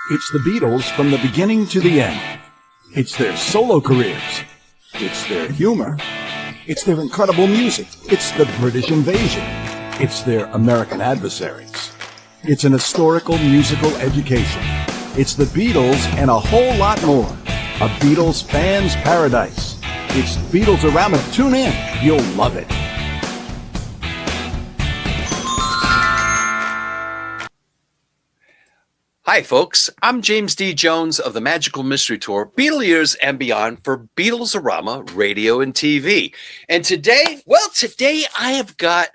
It's the Beatles from the beginning to the end. It's their solo careers. It's their humor. It's their incredible music. It's the British invasion. It's their American adversaries. It's an historical musical education. It's the Beatles and a whole lot more. A Beatles fan's paradise. It's Beatles-A-Rama. Tune in. You'll love it. Hi, folks. I'm James D. Jones of the Magical Mystery Tour, Beatle Years and Beyond for Beatles-A-Rama Radio and TV. And today I have got,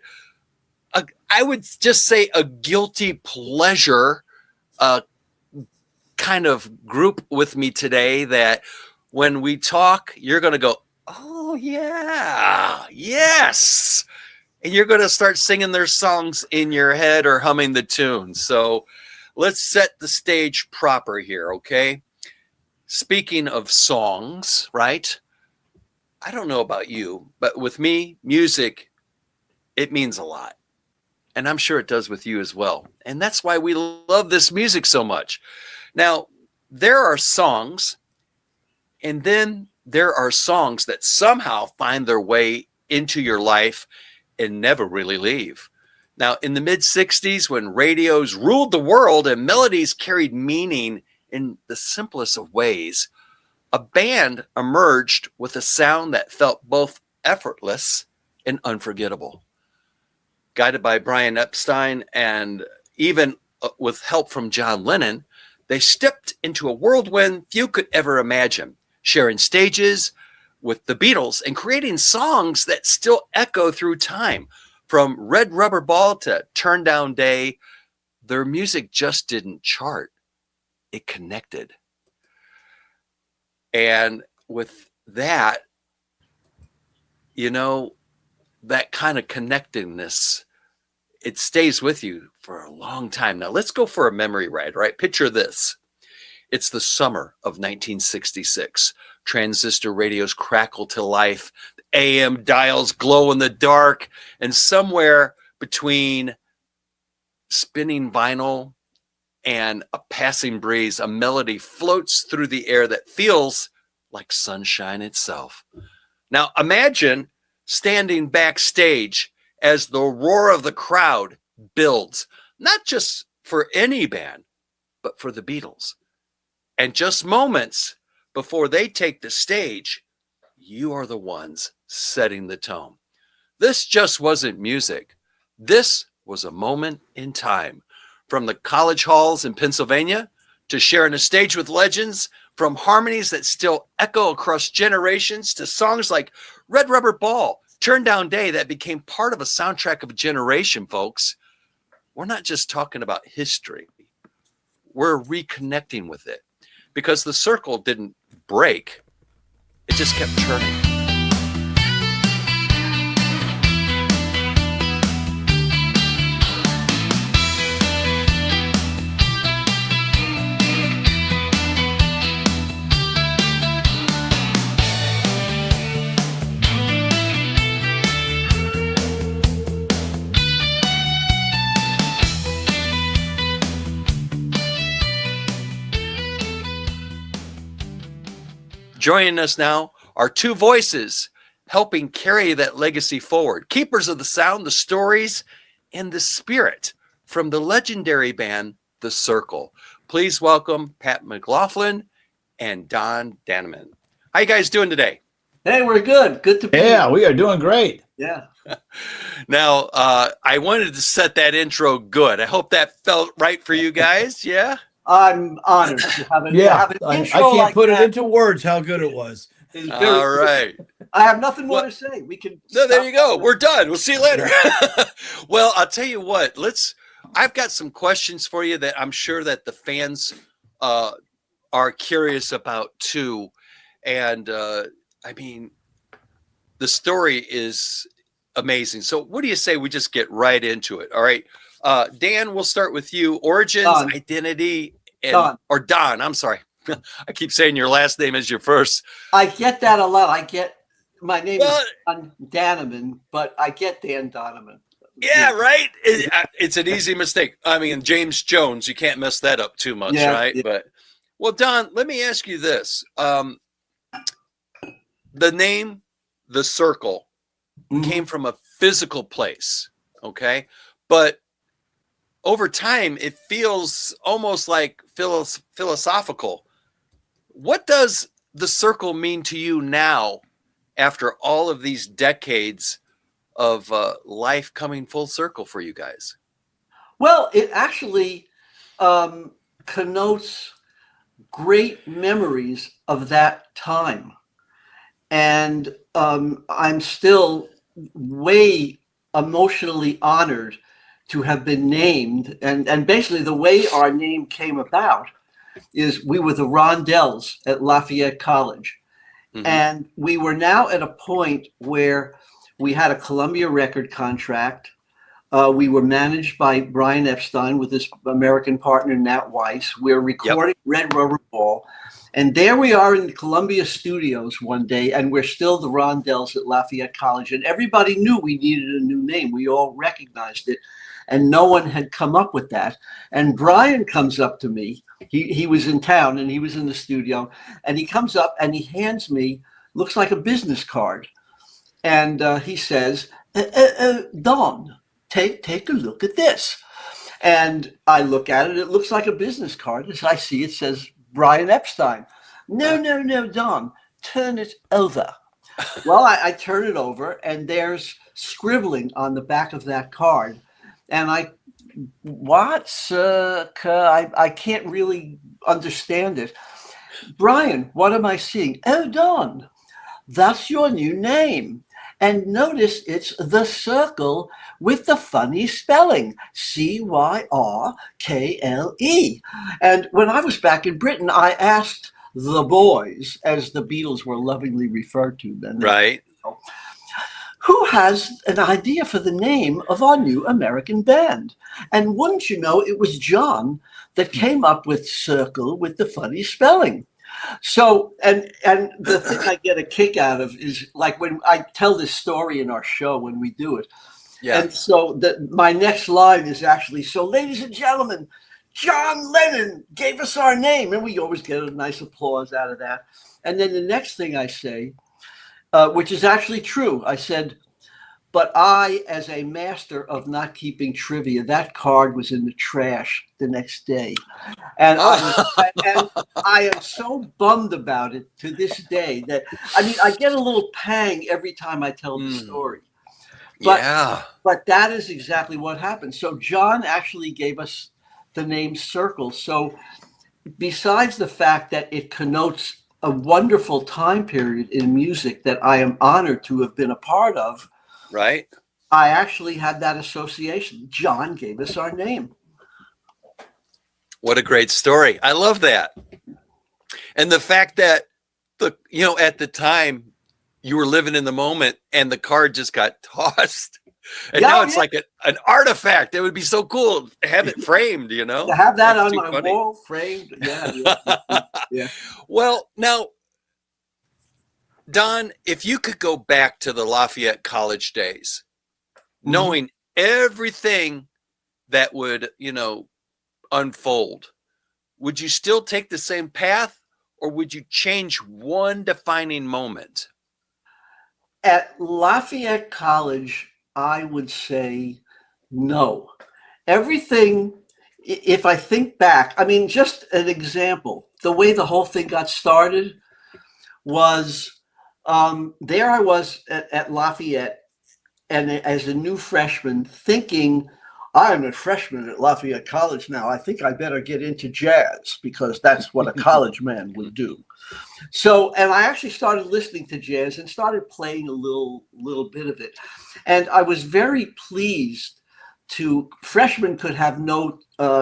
I would just say a guilty pleasure kind of group with me today that when we talk, you're going to go, oh, yeah, yes. And you're going to start singing their songs in your head or humming the tune. So let's set the stage proper here, okay? Speaking of songs, right? I don't know about you, but with me, music, it means a lot. And I'm sure it does with you as well. And that's why we love this music so much. Now, there are songs, and then there are songs that somehow find their way into your life and never really leave. Now, in the mid-'60s, when radios ruled the world and melodies carried meaning in the simplest of ways, a band emerged with a sound that felt both effortless and unforgettable. Guided by Brian Epstein and even with help from John Lennon, they stepped into a whirlwind few could ever imagine, sharing stages with the Beatles and creating songs that still echo through time. From Red Rubber Ball to Turn Down Day, their music just didn't chart. It connected. And with that, you know, that kind of connectedness, it stays with you for a long time. Now, let's go for a memory ride, right? Picture this. It's the summer of 1966. Transistor radios crackle to life. AM dials glow in the dark, and somewhere between spinning vinyl and a passing breeze, a melody floats through the air that feels like sunshine itself. Now imagine standing backstage as the roar of the crowd builds, not just for any band, but for the Beatles. And just moments before they take the stage, you are the ones setting the tone. This just wasn't music. This was a moment in time. From the college halls in Pennsylvania to sharing a stage with legends, from harmonies that still echo across generations to songs like Red Rubber Ball, Turn Down Day that became part of a soundtrack of a generation, folks. We're not just talking about history. We're reconnecting with it because the circle didn't break. It just kept turning. Joining us now are two voices helping carry that legacy forward. Keepers of the sound, the stories, and the spirit from the legendary band, The Cyrkle. Please welcome Pat McLoughlin and Don Dannemann. How you guys doing today? Hey, we're good. Good to be here. here. We are doing great. Yeah. Now, I wanted to set that intro good. I hope that felt right for you guys. Yeah? I'm honored to have an, I intro can't like put that. it into words how good it was. All right. I have nothing more to say. We can. No, there you go. We're done. We'll see you later. Well, I'll tell you what. I've got some questions for you that I'm sure that the fans are curious about too. And I mean, the story is amazing. So, what do you say we just get right into it? All right, Dan, we'll start with you. Origins, Don. Identity, and Don. or Don. I'm sorry. I keep saying your last name is your first. I get that a lot. My name is Dannemann, but I get Dan Donovan. Yeah, right. It's an easy mistake. I mean, James Jones, you can't mess that up too much, Yeah, right? yeah. But well, Don, let me ask you this: the name, the Cyrkle, came from a physical place, okay? But over time, it feels almost like philosophical. What does the Cyrkle mean to you now, after all of these decades of life coming full circle for you guys? Well, it actually connotes great memories of that time. And I'm still way emotionally honored to have been named. And basically, the way our name came about is we were the Rondells at Lafayette College. And we were now at a point where we had a Columbia record contract. We were managed by Brian Epstein with his American partner, Nat Weiss. We're recording Red Rubber Ball. And there we are in the Columbia studios one day, and we're still the Rondells at Lafayette College. And everybody knew we needed a new name. We all recognized it. And no one had come up with that. And Brian comes up to me. He was in town, and he was in the studio. And he comes up, and he hands me, looks like a business card. And he says, Don, take a look at this. And I look at it. It looks like a business card. As I see, it says Brian Epstein. No, Don, turn it over. Well, I turn it over, and there's scribbling on the back of that card. And I can't really understand it. Brian, what am I seeing? Oh, Don, that's your new name. And notice it's the Cyrkle with the funny spelling, Cyrkle. And when I was back in Britain, I asked the boys, as the Beatles were lovingly referred to then, Right. who has an idea for the name of our new American band? And wouldn't you know, it was John that came up with Cyrkle with the funny spelling. So, and the thing I get a kick out of is like when I tell this story in our show when we do it. Yeah. And so my next line is actually, so ladies and gentlemen, John Lennon gave us our name. And we always get a nice applause out of that. And then the next thing I say, which is actually true, I said, but I, as a master of not keeping trivia, that card was in the trash the next day. And I am so bummed about it to this day that, I mean, I get a little pang every time I tell the story. But that is exactly what happened. So John actually gave us the name Cyrkle. So besides the fact that it connotes a wonderful time period in music that I am honored to have been a part of, right, I actually had that association. John gave us our name. What a great story. I love that. And the fact that at the time you were living in the moment and the card just got tossed. And now it's like an artifact. It would be so cool to have it framed, To have that on my wall framed. Yeah. Well, now, Don, if you could go back to the Lafayette College days, knowing everything that would, unfold, would you still take the same path, or would you change one defining moment? At Lafayette College, I would say no. Everything, if I think back, I mean, just an example, the way the whole thing got started was there I was at Lafayette, and as a new freshman thinking, I'm a freshman at Lafayette College now. I think I better get into jazz because that's what a college man would do. So, and I actually started listening to jazz and started playing a little bit of it. And I was very pleased freshmen could have no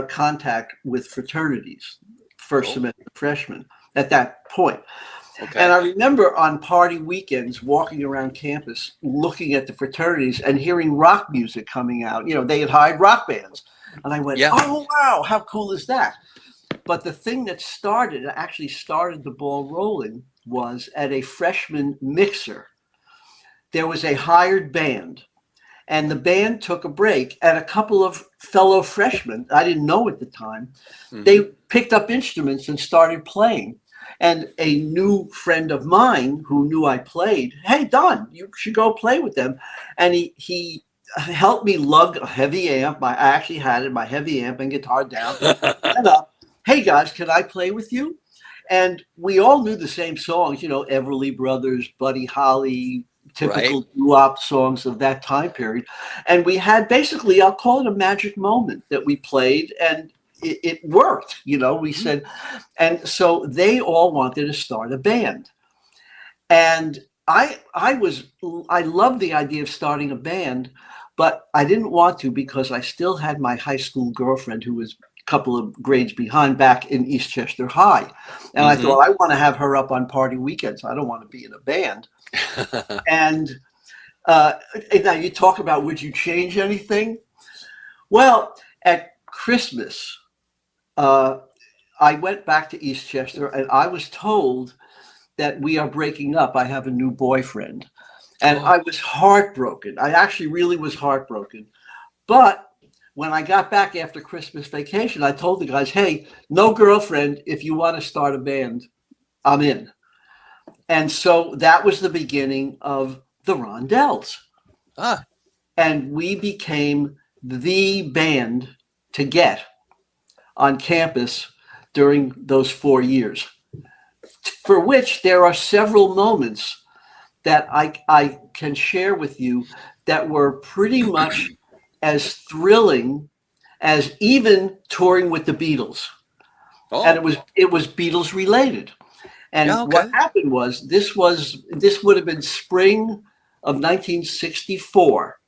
contact with fraternities, first semester freshmen at that point. Okay. And I remember on party weekends walking around campus, looking at the fraternities and hearing rock music coming out. They had hired rock bands. And I went, oh, wow, how cool is that? But the thing that actually started the ball rolling was at a freshman mixer. There was a hired band. and the band took a break, and a couple of fellow freshmen, I didn't know at the time, they picked up instruments and started playing. And a new friend of mine who knew I played, hey, Don, you should go play with them. And he helped me lug a heavy amp. I actually had it, my heavy amp and guitar down. And hey, guys, can I play with you? And we all knew the same songs, you know, Everly Brothers, Buddy Holly, typical doo-wop songs of that time period. And we had basically, I'll call it a magic moment that we played, and it worked, you know. We said, and so they all wanted to start a band, and I loved the idea of starting a band, but I didn't want to because I still had my high school girlfriend who was a couple of grades behind back in Eastchester High, and I thought, I want to have her up on party weekends. I don't want to be in a band. And now you talk about, would you change anything? Well, at Christmas, I went back to Eastchester, and I was told that we are breaking up. I have a new boyfriend. And I was heartbroken. I actually really was heartbroken. But when I got back after Christmas vacation, I told the guys, hey, no girlfriend. If you want to start a band, I'm in. And so that was the beginning of the Rondells. And we became the band to get on campus during those 4 years, for which there are several moments that I can share with you that were pretty much as thrilling as even touring with the Beatles. And it was Beatles related. And what happened was this would have been spring of 1964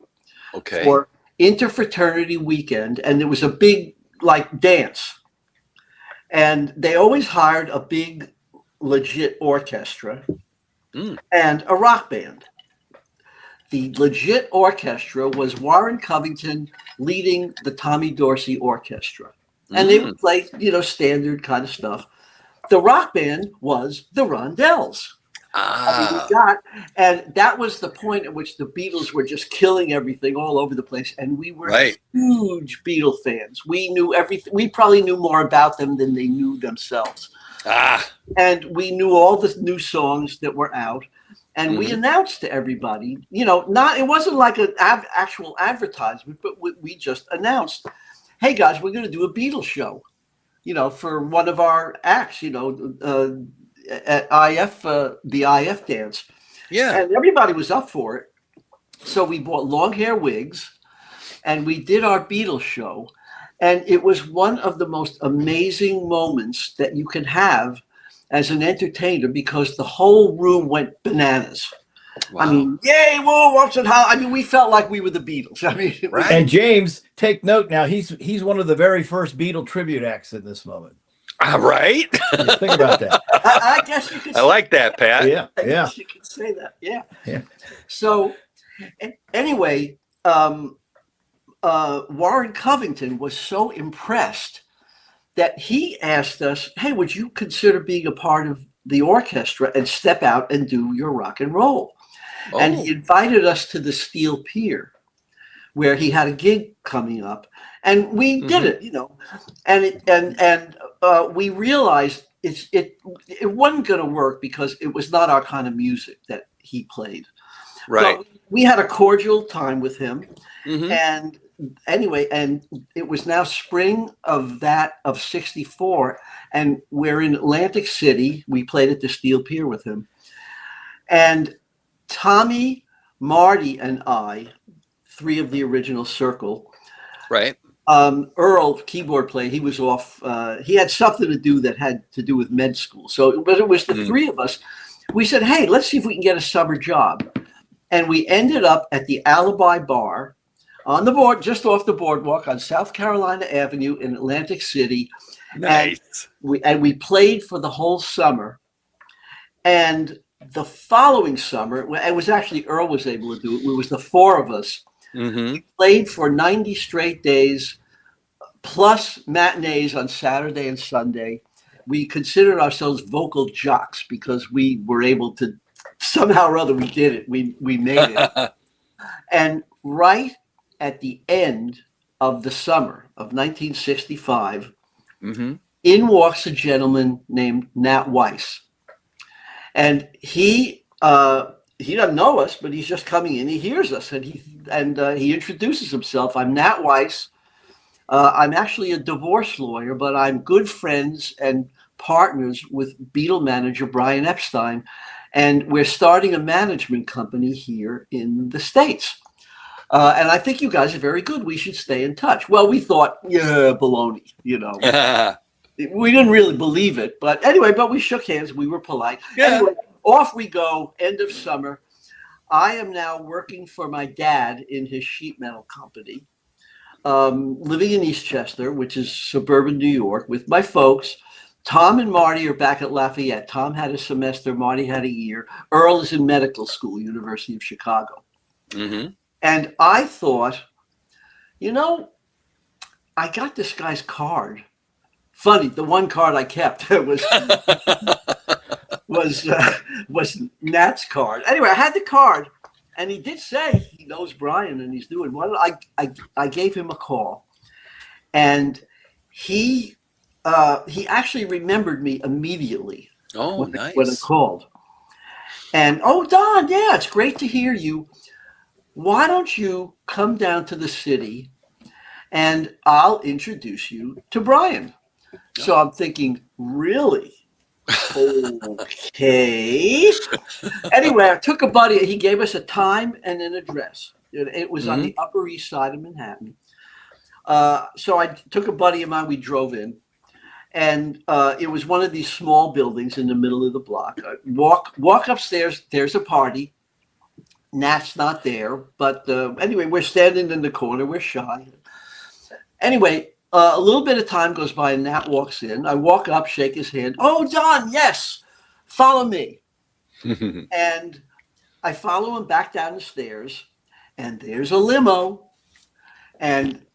for interfraternity weekend, and there was a big dance, and they always hired a big legit orchestra and a rock band. The legit orchestra was Warren Covington leading the Tommy Dorsey Orchestra, and they would play, you know, standard kind of stuff. The rock band was the Rondells. And that was the point at which the Beatles were just killing everything all over the place. And we were huge Beatle fans. We knew everything. We probably knew more about them than they knew themselves. And we knew all the new songs that were out. And we announced to everybody, you know, it wasn't like an actual advertisement, but we just announced, hey guys, we're going to do a Beatles show, you know, for one of our acts, you know, at the IF dance. And everybody was up for it. So we bought long hair wigs and we did our Beatles show. And it was one of the most amazing moments that you can have as an entertainer, because the whole room went bananas. I mean, yay, whoa, what's it, how? I mean, we felt like we were the Beatles. I mean, And James, take note now, he's one of the very first Beatle tribute acts at this moment. Right? Yeah, think about that. I guess you could I like that, Pat. Yeah, I guess you could say that. Yeah. So anyway, Warren Covington was so impressed that he asked us, hey, would you consider being a part of the orchestra and step out and do your rock and roll? And he invited us to the Steel Pier, where he had a gig coming up, and we did it, you know, and we realized it wasn't going to work because it was not our kind of music that he played. Right. But we had a cordial time with him, and anyway, and it was now spring of 64, and we're in Atlantic City. We played at the Steel Pier with him, and Tommy, Marty, and I, three of the original Cyrkle. Right. Earl, keyboard player, he was off. He had something to do that had to do with med school. So, but it was the three of us. We said, hey, let's see if we can get a summer job. And we ended up at the Alibi Bar on the board, just off the boardwalk on South Carolina Avenue in Atlantic City. Nice. And we played for the whole summer. And the following summer, it was actually Earl was able to do it. It was the four of us. We played for 90 straight days, plus matinees on Saturday and Sunday. We considered ourselves vocal jocks because we were able to, somehow or other, we did it. We made it. And right at the end of the summer of 1965, in walks a gentleman named Nat Weiss. And he doesn't know us, but he's just coming in. He hears us, and he introduces himself. I'm Nat Weiss. I'm actually a divorce lawyer, but I'm good friends and partners with Beatle manager Brian Epstein, and we're starting a management company here in the States. And I think you guys are very good. We should stay in touch. Well, we thought, yeah, baloney, We didn't really believe it, but anyway, but we shook hands. We were polite. Yeah. Anyway, off we go. End of summer. I am now working for my dad in his sheet metal company, living in Eastchester, which is suburban New York, with my folks. Tom and Marty are back at Lafayette. Tom had a semester. Marty had a year. Earl is in medical school, University of Chicago. And I thought, I got this guy's card. Funny, the one card I kept was Nat's card. Anyway, I had the card, and he did say he knows Brian and he's doing well. I gave him a call, and he actually remembered me immediately. Oh, nice. Nice. When I called. And, Don, yeah, it's great to hear you. Why don't you come down to the city and I'll introduce you to Brian? So I'm thinking, really? Okay. Anyway, I took a buddy. He gave us a time and an address. It was on the Upper East Side of Manhattan. So I took a buddy of mine. We drove in. And it was one of these small buildings in the middle of the block. Walk upstairs. There's a party. Nat's not there. But anyway, we're standing in the corner. We're shy. Anyway, a little bit of time goes by and Nat walks in. I walk up, shake his hand. Oh, Don, yes. Follow me. And I follow him back down the stairs. And there's a limo. And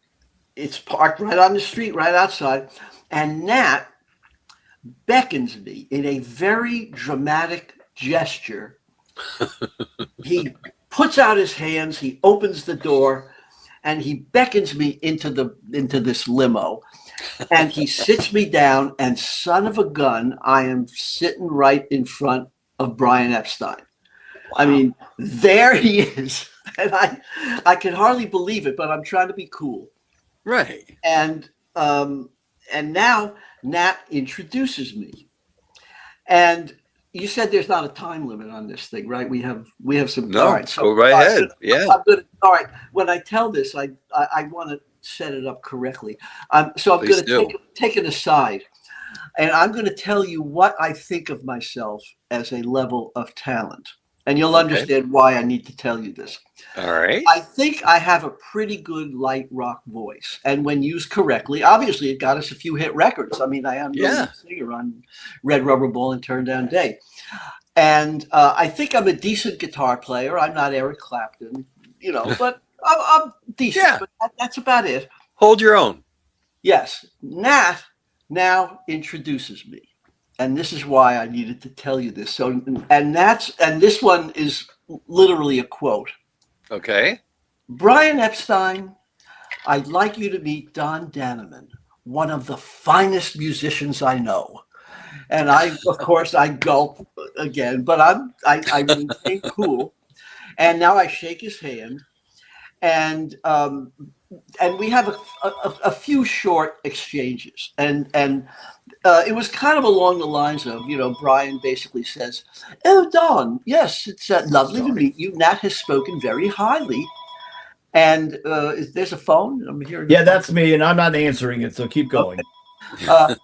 it's parked right on the street, right outside. And Nat beckons me in a very dramatic gesture. He puts out his hands, he opens the door, and he beckons me into this limo. And he sits me down, and son of a gun, I am sitting right in front of Brian Epstein. Wow. I mean, there he is. And I can hardly believe it, but I'm trying to be cool. Right. And now Nat introduces me. And you said there's not a time limit on this thing, right? We have some. No, all right, so go right ahead. Yeah. All right. When I tell this, I want to set it up correctly. So I'm going to take it aside, and I'm going to tell you what I think of myself as a level of talent. And you'll understand why I need to tell you this. All right. I think I have a pretty good light rock voice. And when used correctly, obviously it got us a few hit records. I mean, I am a singer on Red Rubber Ball and Turn Down Day. And I think I'm a decent guitar player. I'm not Eric Clapton, but I'm decent. Yeah. But that's about it. Hold your own. Yes. Nat now introduces me. And this is why I needed to tell you this. So, and this one is literally a quote. Okay. Brian Epstein, I'd like you to meet Don Dannemann, one of the finest musicians I know. And of course, I gulp again, but I remain cool. And now I shake his hand, and we have a few short exchanges, and it was kind of along the lines of, Brian basically says, "Oh, Don, yes, it's lovely to meet you. Nat has spoken very highly." And there's a phone. I'm hearing. Yeah, that's me, and I'm not answering it. So keep going. Yeah,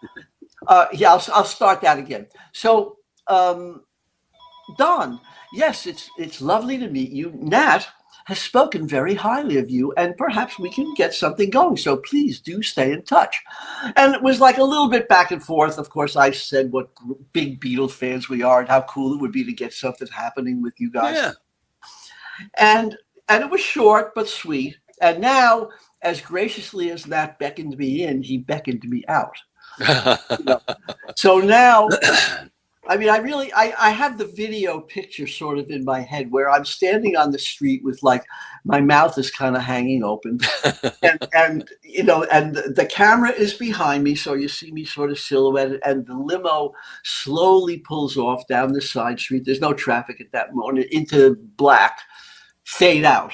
I'll start that again. So, Don, yes, it's lovely to meet you. Nat has spoken very highly of you, and perhaps we can get something going. So please do stay in touch. And it was like a little bit back and forth. Of course, I said what big Beatles fans we are and how cool it would be to get something happening with you guys. Yeah. And it was short but sweet. And now, as graciously as Nat beckoned me in, he beckoned me out. So now I mean, I have the video picture sort of in my head where I'm standing on the street with like my mouth is kind of hanging open, and you know, and the camera is behind me, so you see me sort of silhouetted, and the limo slowly pulls off down the side street. There's no traffic at that moment, into black, fade out.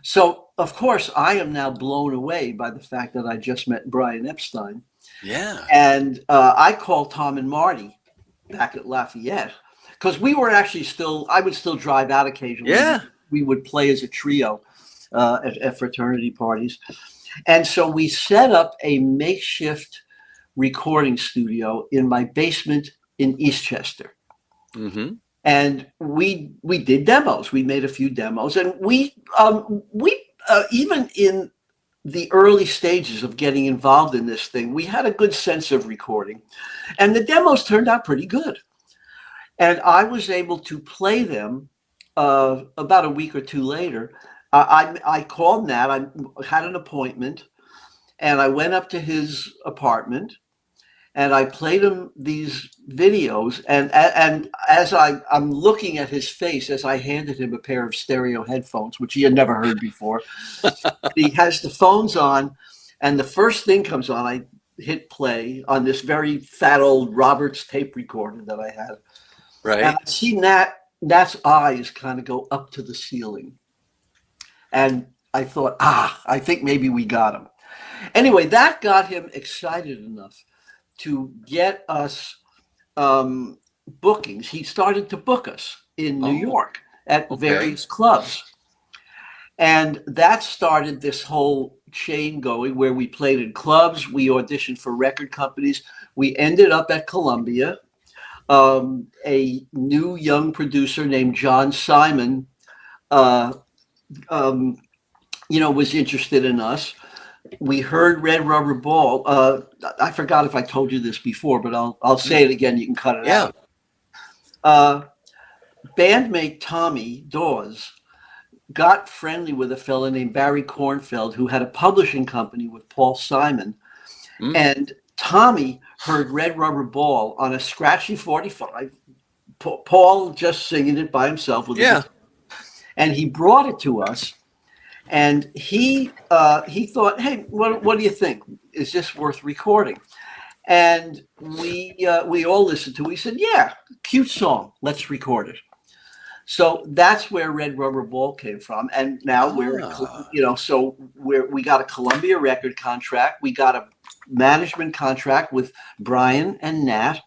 So of course I am now blown away by the fact that I just met Brian Epstein, Yeah. and I call Tom and Marty back at Lafayette, because we were actually still, I would still drive out occasionally. Yeah. We would play as a trio at fraternity parties. And so we set up a makeshift recording studio in my basement in Eastchester. Mm-hmm. And we did demos. We made a few demos, and we even in the early stages of getting involved in this thing, we had a good sense of recording, and the demos turned out pretty good. And I was able to play them about a week or two later. I called Nat. I had an appointment, and I went up to his apartment, and I played him these videos. And as I'm looking at his face as I handed him a pair of stereo headphones, which he had never heard before. He has the phones on, and the first thing comes on. I hit play on this very fat old Roberts tape recorder that I had. Right. And I see Nat's eyes kind of go up to the ceiling. And I thought, I think maybe we got him. Anyway, that got him excited enough to get us bookings. He started to book us in New York at various clubs. And that started this whole chain going where we played in clubs. We auditioned for record companies. We ended up at Columbia. A new young producer named John Simon, was interested in us. We heard Red Rubber Ball. I forgot if I told you this before, but I'll say it again. You can cut it out. Bandmate Tommy Dawes got friendly with a fella named Barry Kornfeld, who had a publishing company with Paul Simon. And Tommy heard Red Rubber Ball on a scratchy 45, Paul just singing it by himself with and he brought it to us. And he thought, hey, what do you think? Is this worth recording? And we all listened to it. We said, yeah, cute song. Let's record it. So that's where Red Rubber Ball came from. And now we got a Columbia record contract. We got a management contract with Brian and Nat.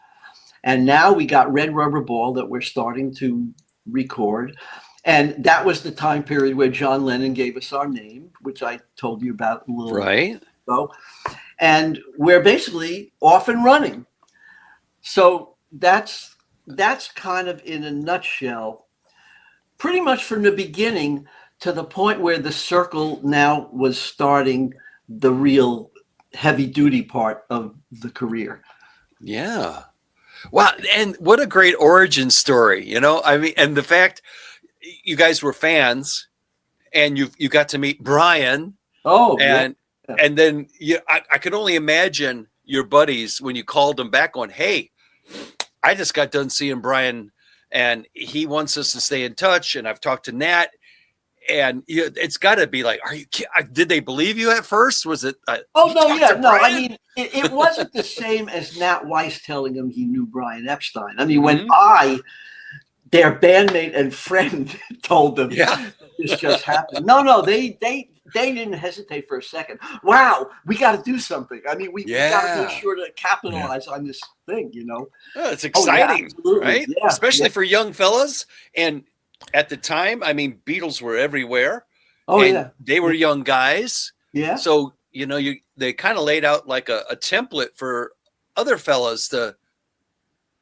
And now we got Red Rubber Ball that we're starting to record. And that was the time period where John Lennon gave us our name, which I told you about a little ago. And we're basically off and running. So that's kind of in a nutshell, pretty much from the beginning to the point where the Cyrkle now was starting the real heavy duty part of the career. Yeah. Wow. And what a great origin story, I mean, and the fact you guys were fans and you got to meet Brian. And then I could only imagine your buddies when you called them back going, hey, I just got done seeing Brian and he wants us to stay in touch. And I've talked to Nat, and it's got to be like, did they believe you at first? Was it? No. I mean, it wasn't the same as Nat Weiss telling him he knew Brian Epstein. I mean, when their bandmate and friend told them this just happened. No, they didn't hesitate for a second. Wow, we got to do something. I mean, we got to be sure to capitalize on this thing, Oh, it's exciting, right? Yeah, especially for young fellas. And at the time, I mean, Beatles were everywhere. They were young guys. Yeah. So, they kind of laid out like a template for other fellas to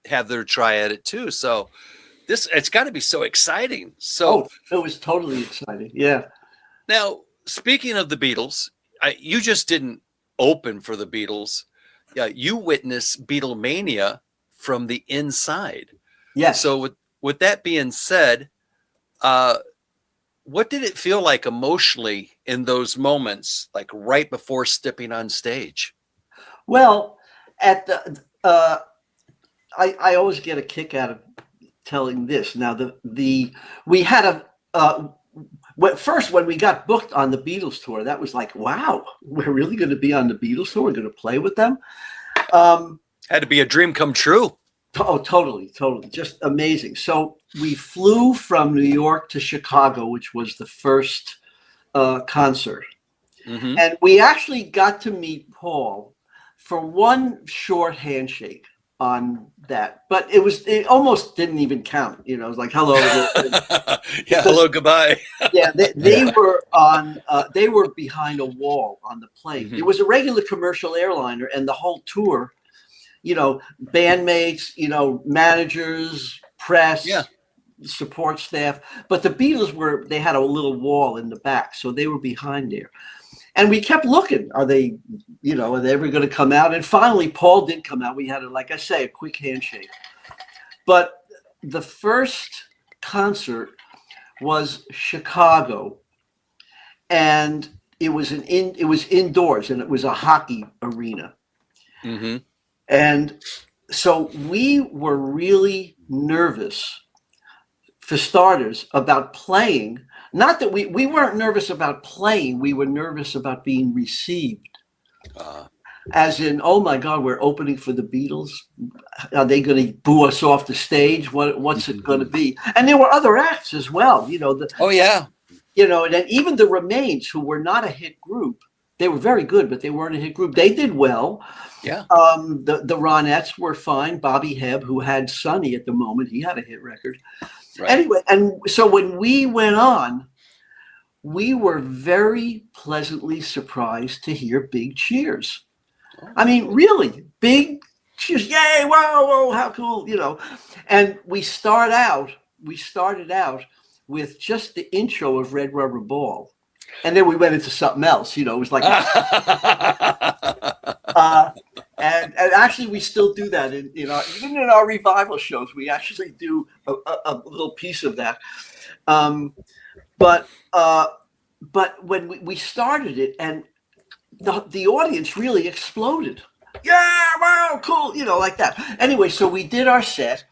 have their try at it too. So it's got to be so exciting. So it was totally exciting. Yeah. Now, speaking of the Beatles, you just didn't open for the Beatles. Yeah, you witnessed Beatlemania from the inside. Yes. So with that being said, what did it feel like emotionally in those moments, like right before stepping on stage? Well, I always get a kick out of telling this. Now we had first when we got booked on the Beatles tour, that was like, wow, we're really going to be on the Beatles tour. We're going to play with them. Had to be a dream come true. Oh, totally, just amazing. So we flew from New York to Chicago, which was the first concert, and we actually got to meet Paul for one short handshake on that, but it almost didn't even count. You know, it was like, hello. Yeah, hello, goodbye. Yeah, they were behind a wall on the plane. It was a regular commercial airliner, and the whole tour, you know, bandmates, you know, managers, press, support staff, but the Beatles they had a little wall in the back, so they were behind there. And we kept looking. Are they ever going to come out? And finally, Paul did come out. We had, like I say, a quick handshake. But the first concert was Chicago, and it was indoors, and it was a hockey arena. And so we were really nervous, for starters, about playing. Not that we weren't nervous about playing. We were nervous about being received. As in, oh my God, we're opening for the Beatles. Are they going to boo us off the stage? What's it going to be? And there were other acts as well. You know, and then even the Remains, who were not a hit group, they were very good, but they weren't a hit group. They did well. Yeah. The Ronettes were fine. Bobby Hebb, who had Sonny at the moment, he had a hit record. Right. Anyway, and so when we went on, we were very pleasantly surprised to hear big cheers. I mean, really big cheers. Yay, wow, whoa, how cool, you know. And we started out with just the intro of Red Rubber Ball. And then we went into something else, you know. It was like and actually we still do that even in our revival shows. We actually do a little piece of that. But when we started it, and the audience really exploded. Yeah, wow, cool, you know, like that. Anyway, so we did our set,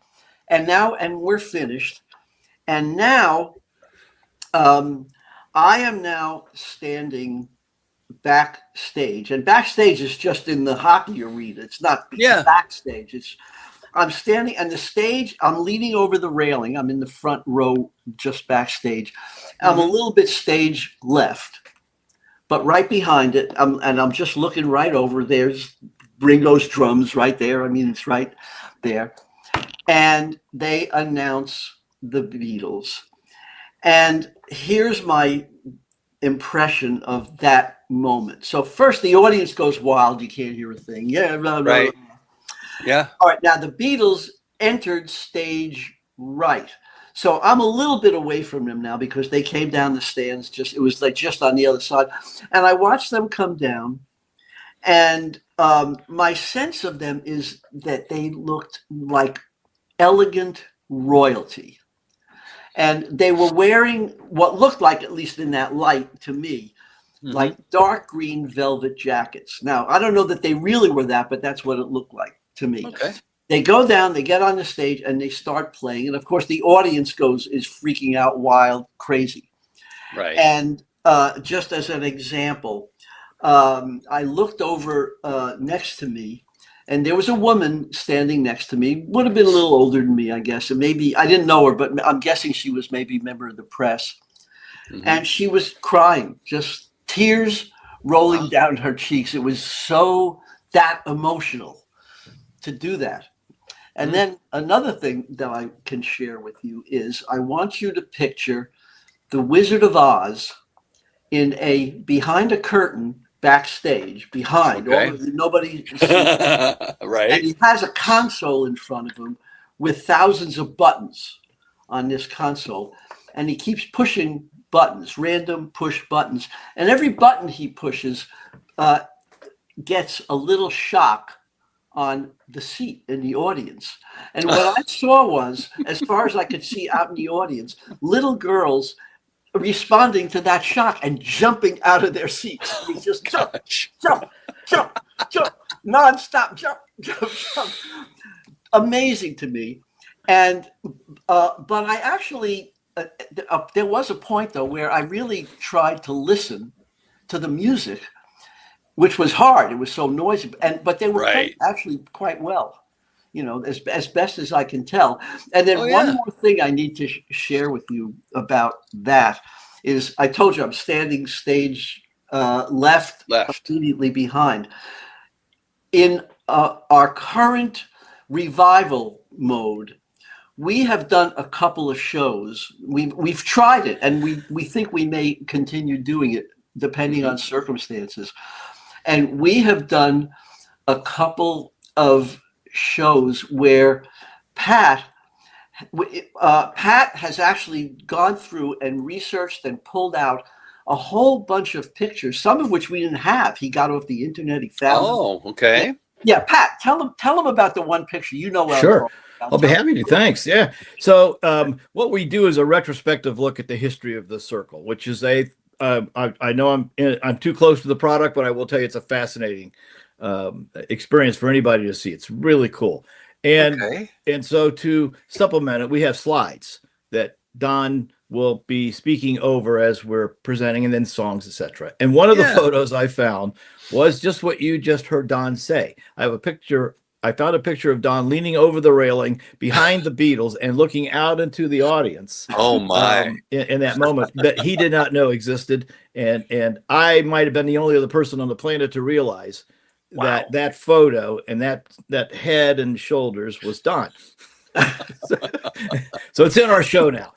and we're finished. And now I am now standing backstage, and backstage is just in the hockey arena. It's not backstage. I'm standing, and the stage, I'm leaning over the railing. I'm in the front row, just backstage. I'm a little bit stage left, but right behind it, I'm just looking right over. There's Ringo's drums right there. I mean, it's right there. And they announce the Beatles. And here's my impression of that moment. So first, the audience goes wild. You can't hear a thing. Yeah, blah, blah, right. Blah. Yeah. All right. Now the Beatles entered stage right. So I'm a little bit away from them now because they came down the stands. It was like just on the other side, and I watched them come down. And my sense of them is that they looked like elegant royalty. And they were wearing what looked like, at least in that light to me, like dark green velvet jackets. Now, I don't know that they really were that, but that's what it looked like to me. Okay. They go down, they get on the stage, and they start playing. And of course, the audience is freaking out, wild, crazy. Right. And just as an example, I looked over next to me, and there was a woman standing next to me, would have been a little older than me, I guess. And maybe, I didn't know her, but I'm guessing she was maybe a member of the press. And she was crying, just tears rolling down her cheeks. It was so that emotional to do that. And then another thing that I can share with you is I want you to picture the Wizard of Oz behind a curtain backstage, behind. Nobody sees him. Right. And he has a console in front of him with thousands of buttons on this console. And he keeps pushing buttons, random push buttons. And every button he pushes gets a little shock on the seat in the audience. And what I saw was, as far as I could see out in the audience, little girls responding to that shock and jumping out of their seats. They just jump, nonstop, jump. amazing to me. And but I actually there was a point though where I really tried to listen to the music, which was hard. It was so noisy, but they were played Right. actually quite well, as best as I can tell. And then Oh, one yeah. more thing I need to share with you about that is I told you I'm standing stage left, Left. immediately behind. In our current revival mode, we have done a couple of shows. We've tried it, and we think we may continue doing it depending on circumstances. And we have done a couple of shows where Pat has actually gone through and researched and pulled out a whole bunch of pictures, some of which we didn't have. He got off the internet. He found them. Oh, okay. Yeah, Pat, tell them about the one picture. You know what I'm Sure. talking about. I'll be happy to. Thanks. Yeah. So what we do is a retrospective look at the history of the Cyrkle, which is I know I'm too close to the product, but I will tell you it's a fascinating experience for anybody to see. It's really cool. And so to supplement it, we have slides that Don will be speaking over as we're presenting, and then songs, etc. And one of the photos I found was just what you just heard Don say. I found a picture of Don leaning over the railing behind the Beatles and looking out into the audience. Oh my! In that moment that he did not know existed, and I might have been the only other person on the planet to realize that photo and that head and shoulders was Don. So it's in our show now.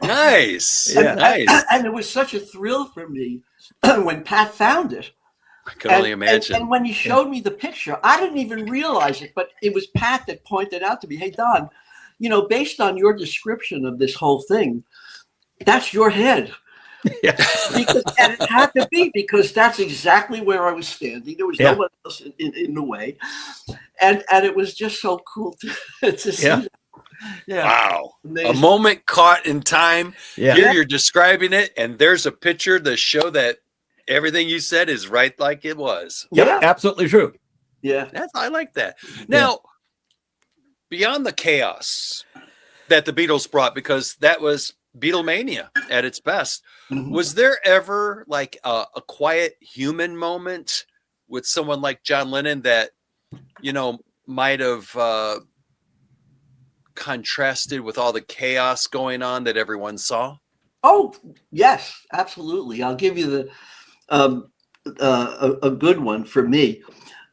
Nice. Yeah. Nice. And it was such a thrill for me when Pat found it. I can only imagine. And when he showed me the picture, I didn't even realize it, but it was Pat that pointed out to me, hey, Don, based on your description of this whole thing, that's your head. Yeah. And it had to be, because that's exactly where I was standing. There was no one else in the way. And it was just so cool to see that. Yeah. Wow. Amazing. A moment caught in time. Yeah. Here you're describing it, and there's a picture to show that everything you said is right like it was. Yep, absolutely true. Yeah. I like that. Now, beyond the chaos that the Beatles brought, because that was Beatlemania at its best, was there ever like a quiet human moment with someone like John Lennon that, might have contrasted with all the chaos going on that everyone saw? Oh, yes, absolutely. I'll give you a good one for me.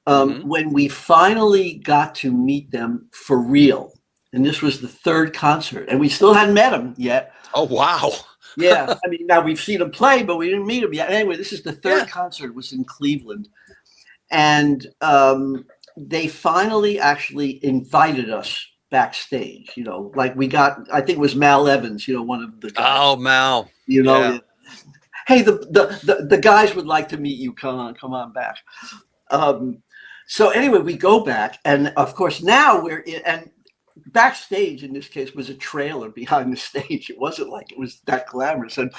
When we finally got to meet them for real, and this was the third concert, and we still hadn't met them yet. Oh, wow. Yeah. I mean, now we've seen them play, but we didn't meet them yet. Anyway, this is the third concert. It was in Cleveland. And they finally actually invited us backstage, like we got, I think it was Mal Evans, one of the guys. Oh, Mal. Hey, the guys would like to meet you. Come on back. So anyway, we go back, and of course now we're in, and backstage in this case was a trailer behind the stage. It wasn't like it was that glamorous. And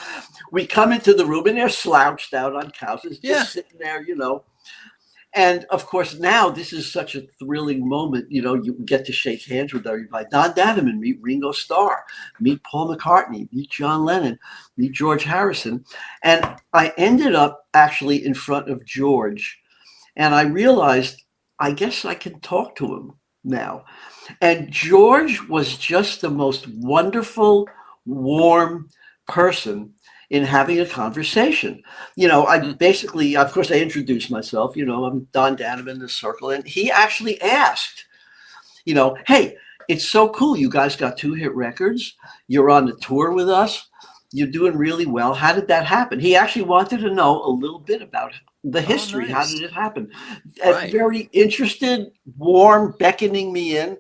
we come into the room, and they're slouched out on couches, just sitting there, And of course, now this is such a thrilling moment. You get to shake hands with everybody. Don Dannemann, meet Ringo Starr, meet Paul McCartney, meet John Lennon, meet George Harrison. And I ended up actually in front of George, and I realized, I guess I can talk to him now. And George was just the most wonderful, warm person in having a conversation. I basically, of course, I introduced myself, I'm Don Dannemann, the Cyrkle, and he actually asked, hey, it's so cool. You guys got 2 hit records. You're on the tour with us. You're doing really well. How did that happen? He actually wanted to know a little bit about the history. Nice. How did it happen? Right. Very interested, warm, beckoning me in.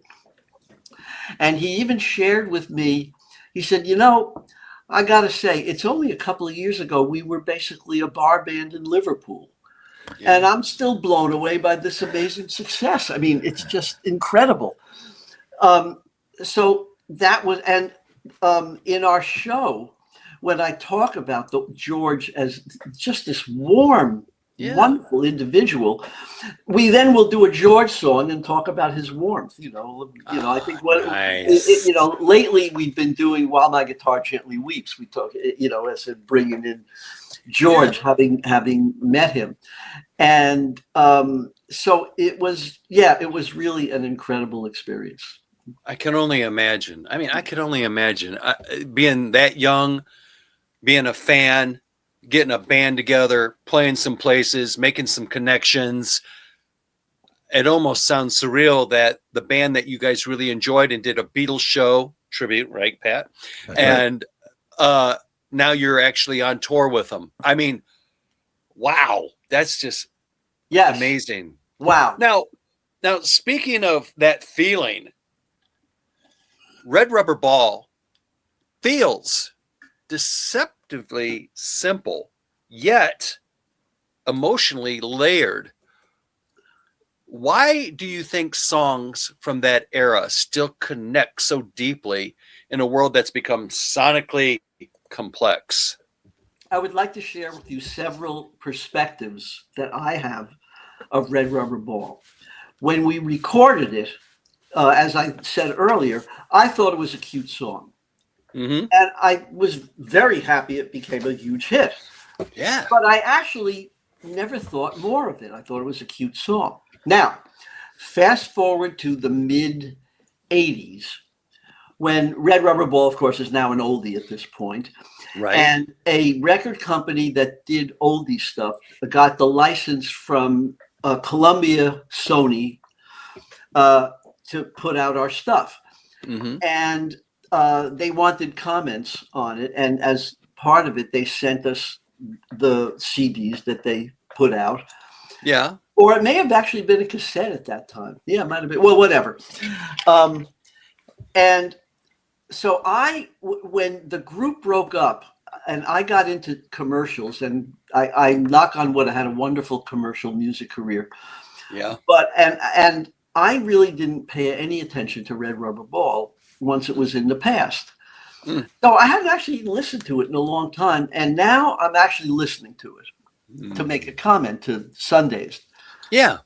And he even shared with me, he said, I got to say, it's only a couple of years ago, we were basically a bar band in Liverpool. Yeah. And I'm still blown away by this amazing success. I mean, it's just incredible. So that was, and in our show, when I talk about George as just this warm, Yeah. wonderful individual. We then will do a George song and talk about his warmth. I think Nice. lately we've been doing "While My Guitar Gently Weeps." We talk, as in bringing in George, having met him, and so it was really an incredible experience. I can only imagine. I mean, I could only imagine being that young, being a fan, getting a band together, playing some places, making some connections. It almost sounds surreal that the band that you guys really enjoyed and did a Beatles show tribute, right, Pat? That's and now you're actually on tour with them. I mean, wow, that's just amazing. Wow. Now, speaking of that feeling, Red Rubber Ball feels deceptively simple, yet emotionally layered. Why do you think songs from that era still connect so deeply in a world that's become sonically complex? I would like to share with you several perspectives that I have of Red Rubber Ball. When we recorded it, as I said earlier, I thought it was a cute song. Mm-hmm. And I was very happy it became a huge hit. Yeah. But I actually never thought more of it. I thought it was a cute song. Now, fast forward to the mid 80s, when Red Rubber Ball, of course, is now an oldie at this point. Right. And a record company that did oldie stuff got the license from Columbia, Sony, to put out our stuff. Mm-hmm. And they wanted comments on it. And as part of it, they sent us the CDs that they put out. Yeah. Or it may have actually been a cassette at that time. Yeah, it might have been. Well, whatever. And so when the group broke up and I got into commercials, and I knock on wood, I had a wonderful commercial music career. Yeah. But and I really didn't pay any attention to Red Rubber Ball once it was in the past. So I hadn't actually listened to it in a long time. And now I'm actually listening to it to make a comment to Sundays. Yeah.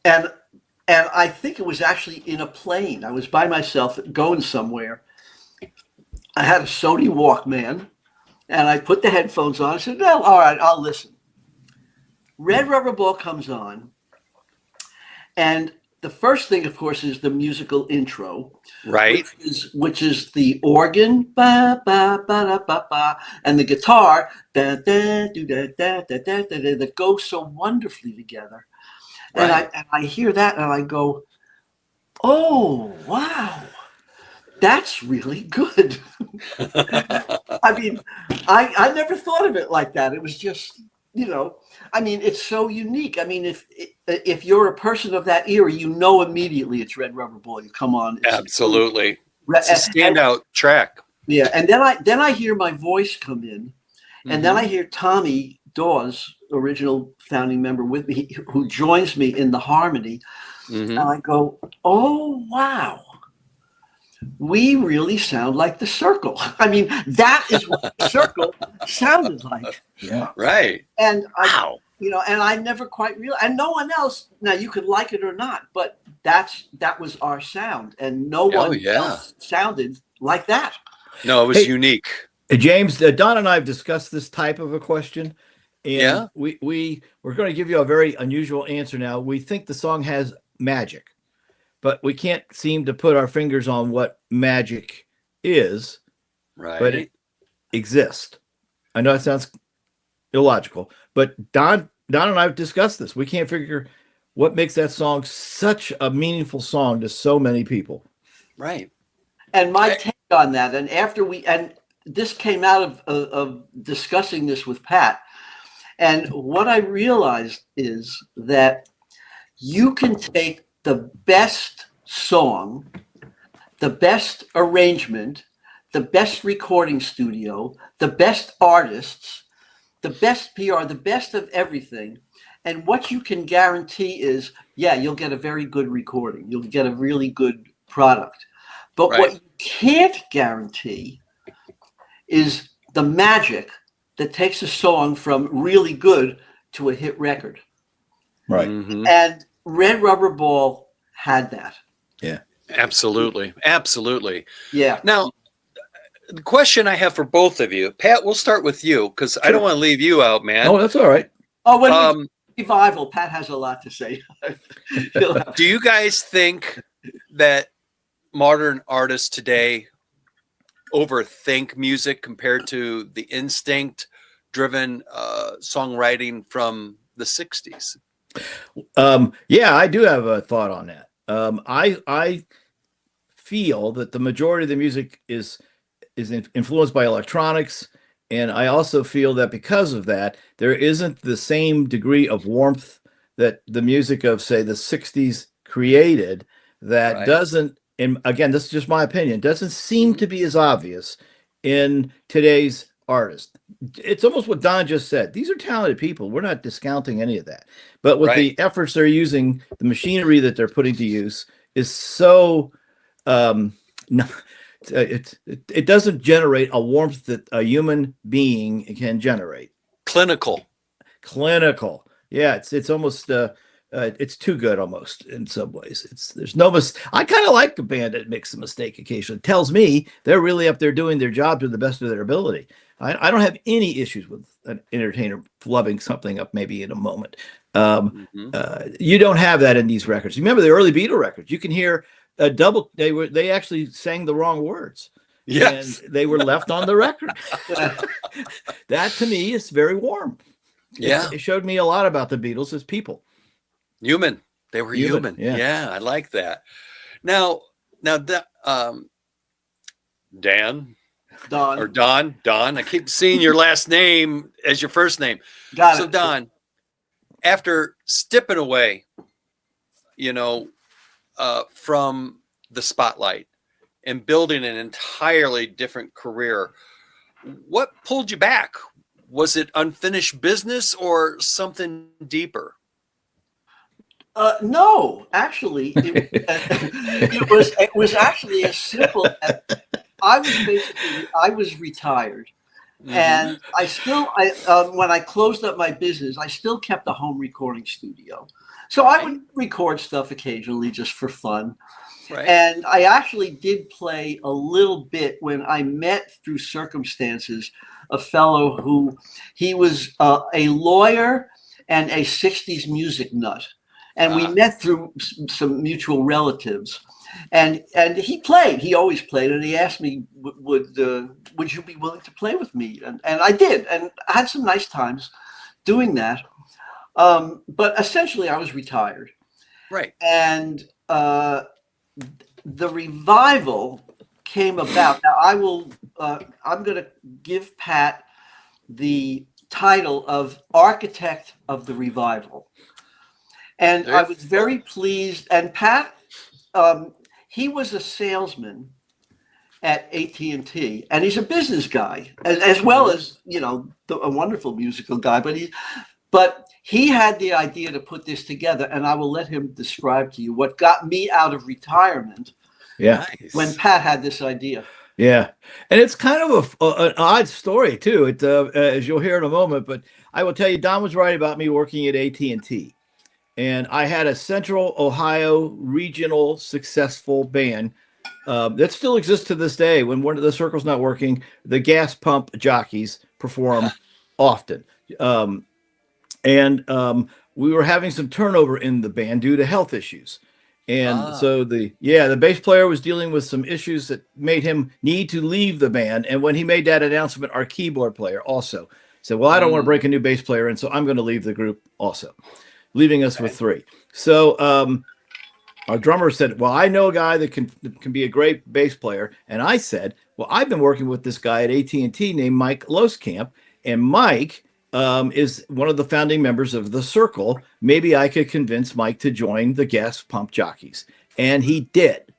And I think it was actually in a plane. I was by myself going somewhere. I had a Sony Walkman, and I put the headphones on. I said, well, all right, I'll listen. Red Rubber Ball comes on, and the first thing, of course, is the musical intro, Right. which is the organ, ba ba ba da ba ba, and the guitar, da da do da da da da da, that goes so wonderfully together. Right. And I hear that, and I go, oh wow, that's really good. I mean, I never thought of it like that. It was just, I mean, it's so unique. I mean, if you're a person of that era, immediately it's Red Rubber Ball. You come on. Absolutely. It's a standout track. Yeah. And then I hear my voice come in, and then I hear Tommy Dawes, original founding member with me, who joins me in the harmony. And I go, oh, wow. We really sound like the Cyrkle. I mean, that is what the Cyrkle sounded like. Yeah. Right. And Wow. and I never quite realized, and no one else, now you could like it or not, but that was our sound, and no one else sounded like that. No, it was unique. James, Don and I have discussed this type of a question, and we're going to give you a very unusual answer now. We think the song has magic, but we can't seem to put our fingers on what magic is. Right. But it exists. I know it sounds illogical, but Don and I have discussed this. We can't figure what makes that song such a meaningful song to so many people. Right. And my take on that, and this came out of discussing this with Pat, and what I realized is that you can take the best song, the best arrangement, the best recording studio, the best artists, the best PR, the best of everything. And what you can guarantee is, you'll get a very good recording. You'll get a really good product. But what you can't guarantee is the magic that takes a song from really good to a hit record. Right. Mhm. And Red Rubber Ball had that. Yeah. Absolutely. Absolutely. Yeah. Now, the question I have for both of you, Pat, we'll start with you because I don't want to leave you out, man. Oh, that's all right. Oh, when we do revival, Pat has a lot to say. Do you guys think that modern artists today overthink music compared to the instinct driven songwriting from the 60s? Yeah, I do have a thought on that. I feel that the majority of the music is influenced by electronics, and I also feel that because of that, there isn't the same degree of warmth that the music of, say, the 60s created that Right. doesn't, and again, this is just my opinion, doesn't seem to be as obvious in today's artists. It's almost what Don just said. These are talented people. We're not discounting any of that. But with the efforts they're using, the machinery that they're putting to use is so it doesn't generate a warmth that a human being can generate. Clinical. Yeah, it's almost it's too good almost in some ways. There's no I kind of like a band that makes a mistake occasionally. It tells me they're really up there doing their job to the best of their ability. I don't have any issues with an entertainer flubbing something up maybe in a moment. You don't have that in these records. You remember the early Beatle records? You can hear a double. They actually sang the wrong words. Yes, and they were left on the record. That to me is very warm. Yeah, it showed me a lot about the Beatles as people. Human. They were human. Yeah, I like that. Now, Dan. Don. Or Don. I keep seeing your last name as your first name. Got it. Don, after stepping away, from the spotlight and building an entirely different career, what pulled you back? Was it unfinished business or something deeper? No, actually, it was actually as simple as I was retired, and when I closed up my business, I still kept a home recording studio, so I would record stuff occasionally just for fun. Right. And I actually did play a little bit when I met through circumstances a fellow who he was a lawyer and a 60s music nut. And we met through some mutual relatives, and he played. He always played, and he asked me, "Would you be willing to play with me?" And I did, and I had some nice times doing that. But essentially, I was retired, right? And the revival came about. Now, I'm going to give Pat the title of Architect of the Revival. And I was very pleased. And Pat, he was a salesman at AT&T, and he's a business guy as well as a wonderful musical guy. But he had the idea to put this together, and I will let him describe to you what got me out of retirement. Yeah, when Pat had this idea. Yeah, and it's kind of an odd story too. It as you'll hear in a moment, but I will tell you, Don was right about me working at AT&T. And I had a Central Ohio regional successful band that still exists to this day. When one of the Cyrkle's not working, the gas pump jockeys perform often. And we were having some turnover in the band due to health issues. And so the bass player was dealing with some issues that made him need to leave the band. And when he made that announcement, our keyboard player also said, well, I don't want to break a new bass player, and so I'm going to leave the group also, leaving us with three. So our drummer said, well, I know a guy that can be a great bass player. And I said, well, I've been working with this guy at AT&T named Mike Loskamp, and Mike is one of the founding members of the Cyrkle. Maybe I could convince Mike to join the gas pump jockeys. And he did.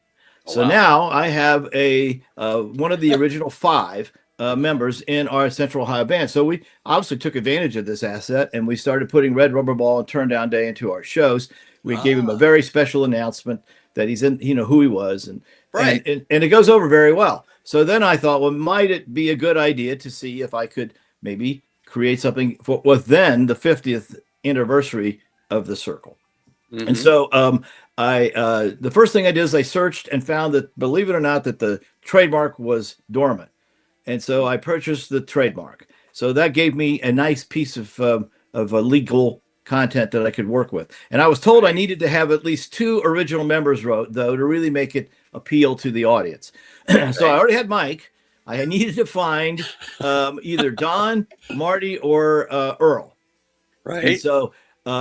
So now I have one of the original five members in our Central Ohio band. So we obviously took advantage of this asset, and we started putting Red Rubber Ball and Turn Down Day into our shows. We gave him a very special announcement that he's in, who he was, and it goes over very well. So then I thought, well, might it be a good idea to see if I could maybe create something for then the 50th anniversary of the Cyrkle. Mhm. And so the first thing I did is I searched and found that, believe it or not, that the trademark was dormant. And so I purchased the trademark. So that gave me a nice piece of legal content that I could work with. And I was told I needed to have at least 2 original members, though, to really make it appeal to the audience. So I already had Mike. I needed to find either Don, Marty, or Earl. Right. And so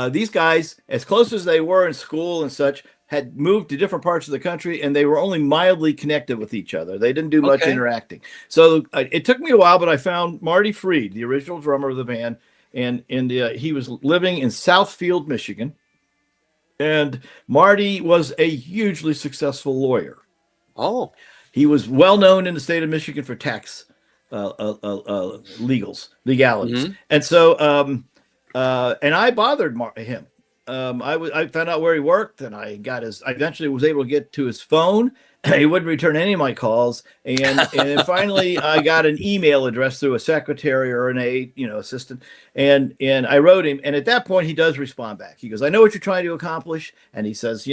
these guys, as close as they were in school and such, had moved to different parts of the country, and they were only mildly connected with each other. They didn't do much interacting. So it took me a while, but I found Marty Freed, the original drummer of the band, and he was living in Southfield, Michigan. And Marty was a hugely successful lawyer. Oh. He was well known in the state of Michigan for tax legalities. Mm-hmm. And so and I bothered him. I found out where he worked, and I eventually was able to get to his phone. He wouldn't return any of my calls, and then finally I got an email address through a secretary or an assistant, and I wrote him, and at that point he does respond back. He goes, "I know what you're trying to accomplish," and he says,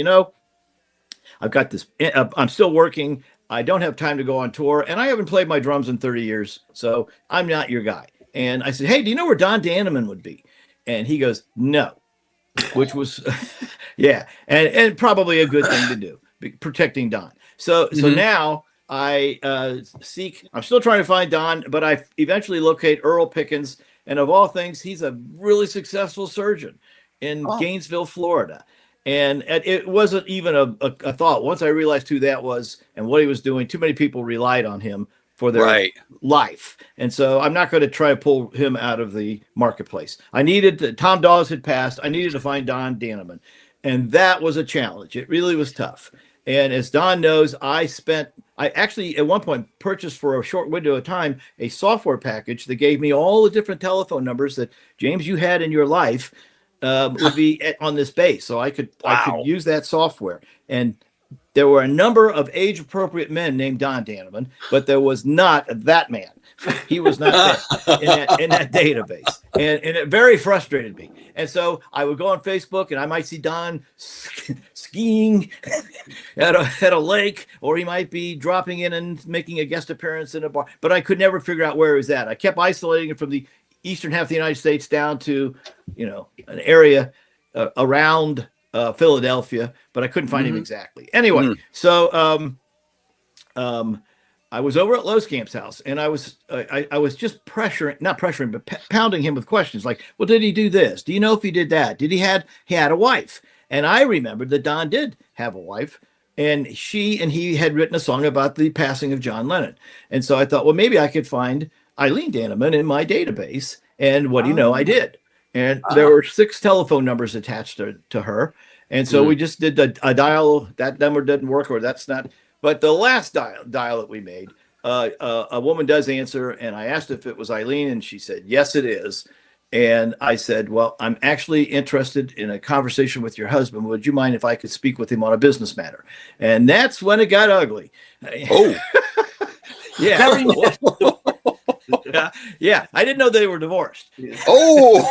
"I've got this. I'm still working. I don't have time to go on tour, and I haven't played my drums in 30 years, so I'm not your guy." And I said, "Hey, do you know where Don Dannemann would be?" And he goes, "No." Which was, yeah, and probably a good thing to do, protecting Don. So now I'm still trying to find Don, but I eventually locate Earl Pickens, and of all things, he's a really successful surgeon in Gainesville, Florida. And it wasn't even a thought. Once I realized who that was and what he was doing, too many people relied on him for their life. And so I'm not going to try to pull him out of the marketplace. Tom Dawes had passed. I needed to find Don Dannemann. And that was a challenge. It really was tough. And as Don knows, I actually at one point purchased for a short window of time a software package that gave me all the different telephone numbers that, James, you had in your life would be on this base. So I could use that software. And there were a number of age-appropriate men named Don Dannemann, but there was not that man. He was not there in that database. And it very frustrated me. And so I would go on Facebook, and I might see Don skiing at a lake, or he might be dropping in and making a guest appearance in a bar. But I could never figure out where he was at. I kept isolating it from the eastern half of the United States down to, an area around Philadelphia, but I couldn't find him exactly. Anyway, so I was over at Lowe's house, and I was just not pressuring, but pounding him with questions like, "Well, did he do this? Do you know if he did that? He had a wife?" And I remembered that Don did have a wife, and he had written a song about the passing of John Lennon. And so I thought, well, maybe I could find Eileen Dannemann in my database. And what do you know? I did. And there were 6 telephone numbers attached to her. And so we just did a dial. That number didn't work, or that's not. But the last dial that we made, a woman does answer. And I asked if it was Eileen, and she said, "Yes, it is." And I said, "Well, I'm actually interested in a conversation with your husband. Would you mind if I could speak with him on a business matter?" And that's when it got ugly. Oh, yeah. Yeah. I didn't know they were divorced. Yeah. oh,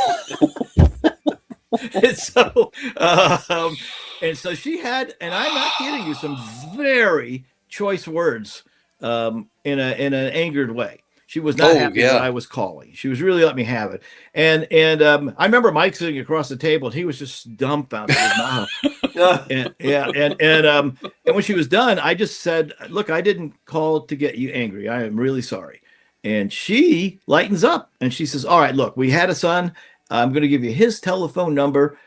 And so she had, and I'm not kidding you, some very choice words in an angered way. She was not happy that I was calling. She was really letting me have it. And I remember Mike sitting across the table, and he was just dumbfounded. And when she was done, I just said, "Look, I didn't call to get you angry. I am really sorry." And she lightens up, and she says, "All right, look, we had a son. I'm going to give you his telephone number.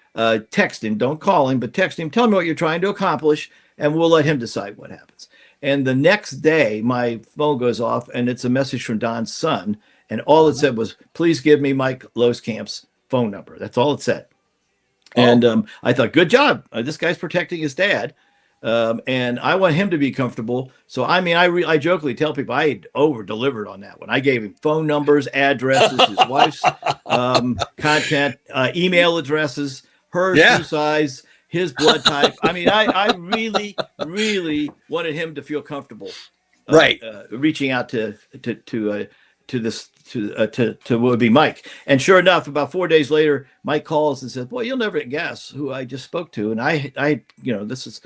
Text him. Don't call him, but text him. Tell him what you're trying to accomplish, and we'll let him decide what happens." And the next day, my phone goes off, and it's a message from Don's son. And all it said was, "Please give me Mike Loweskamp's phone number." That's all it said. And I thought, good job. This guy's protecting his dad. And I want him to be comfortable. So, I jokingly tell people I over-delivered on that one. I gave him phone numbers, addresses, his wife's content, email addresses, her shoe size, his blood type. I really, really wanted him to feel comfortable, reaching out to to what would be Mike. And sure enough, about 4 days later, Mike calls and says, "Boy, you'll never guess who I just spoke to." And I this is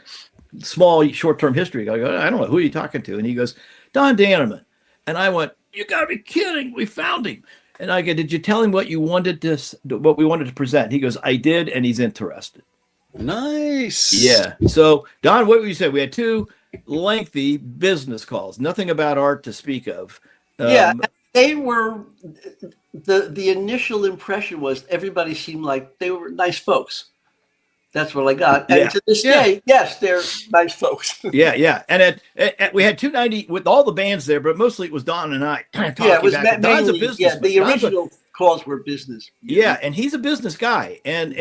small short-term history. I go, "I don't know, who are you talking to?" And he goes, "Don Dannemann." And I went, "You gotta be kidding! We found him." And I go, "Did you tell him what we wanted to present?" He goes, "I did, and he's interested." Nice. Yeah. So Don, what would you say? We had 2 lengthy business calls, nothing about art to speak of. Yeah, they were the initial impression was everybody seemed like they were nice folks. That's what I got. And to this day, yes, they're nice folks. Yeah. And we had 290 with all the bands there, but mostly it was Don and I. Yeah, it was Don's a businessman. Yeah, the original calls were business. Yeah, and he's a business guy, and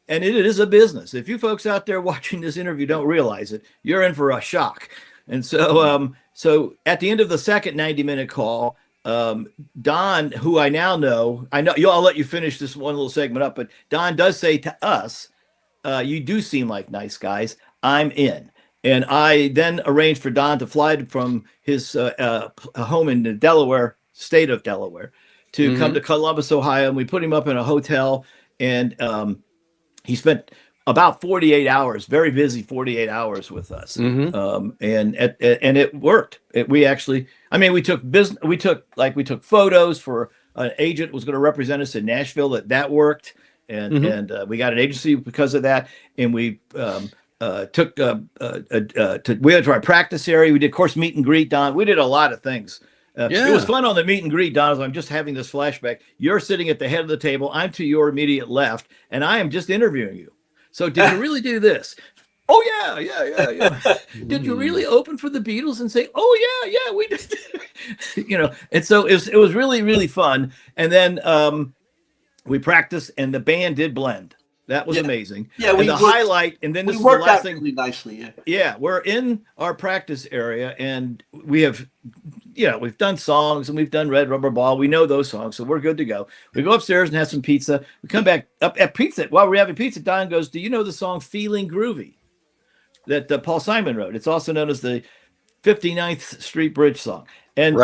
and it is a business. If you folks out there watching this interview don't realize it, you're in for a shock. And so, so at the end of the second 90-minute call, Don, who I know, I'll let you finish this one little segment up, but Don does say to us, "You do seem like nice guys. I'm in." And I then arranged for Don to fly from his home in Delaware, state of Delaware, to come to Columbus, Ohio. And we put him up in a hotel, and he spent about 48 hours, very busy 48 hours with us. And it worked. We took photos for an agent who was going to represent us in Nashville. That worked. And we got an agency because of that. And we we went to our practice area. We did course meet and greet, Don. We did a lot of things. It was fun on the meet and greet, Don. As I'm just having this flashback. You're sitting at the head of the table. I'm to your immediate left, and I am just interviewing you. So did you really do this? Oh yeah. Did you really open for the Beatles and say, "Oh yeah, we did"? And so it was really, really fun. And then we practiced, and the band did blend. That was amazing. Yeah, highlight, and then this is the last thing. Really nicely. Yeah, we're in our practice area, and we have, we've done songs, and we've done Red Rubber Ball. We know those songs, so we're good to go. We go upstairs and have some pizza. We come back up at pizza. While we're having pizza, Don goes, "Do you know the song Feeling Groovy that Paul Simon wrote? It's also known as the 59th Street Bridge song." And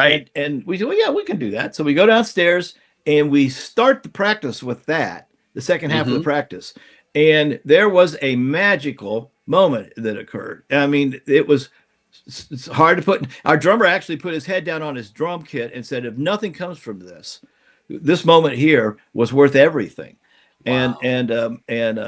we said, "Well, yeah, we can do that." So we go downstairs, and we start the practice with that, the second half of the practice. And there was a magical moment that occurred. I mean, it's hard to put. Our drummer actually put his head down on his drum kit and said, "If nothing comes from this moment here was worth everything." Wow. And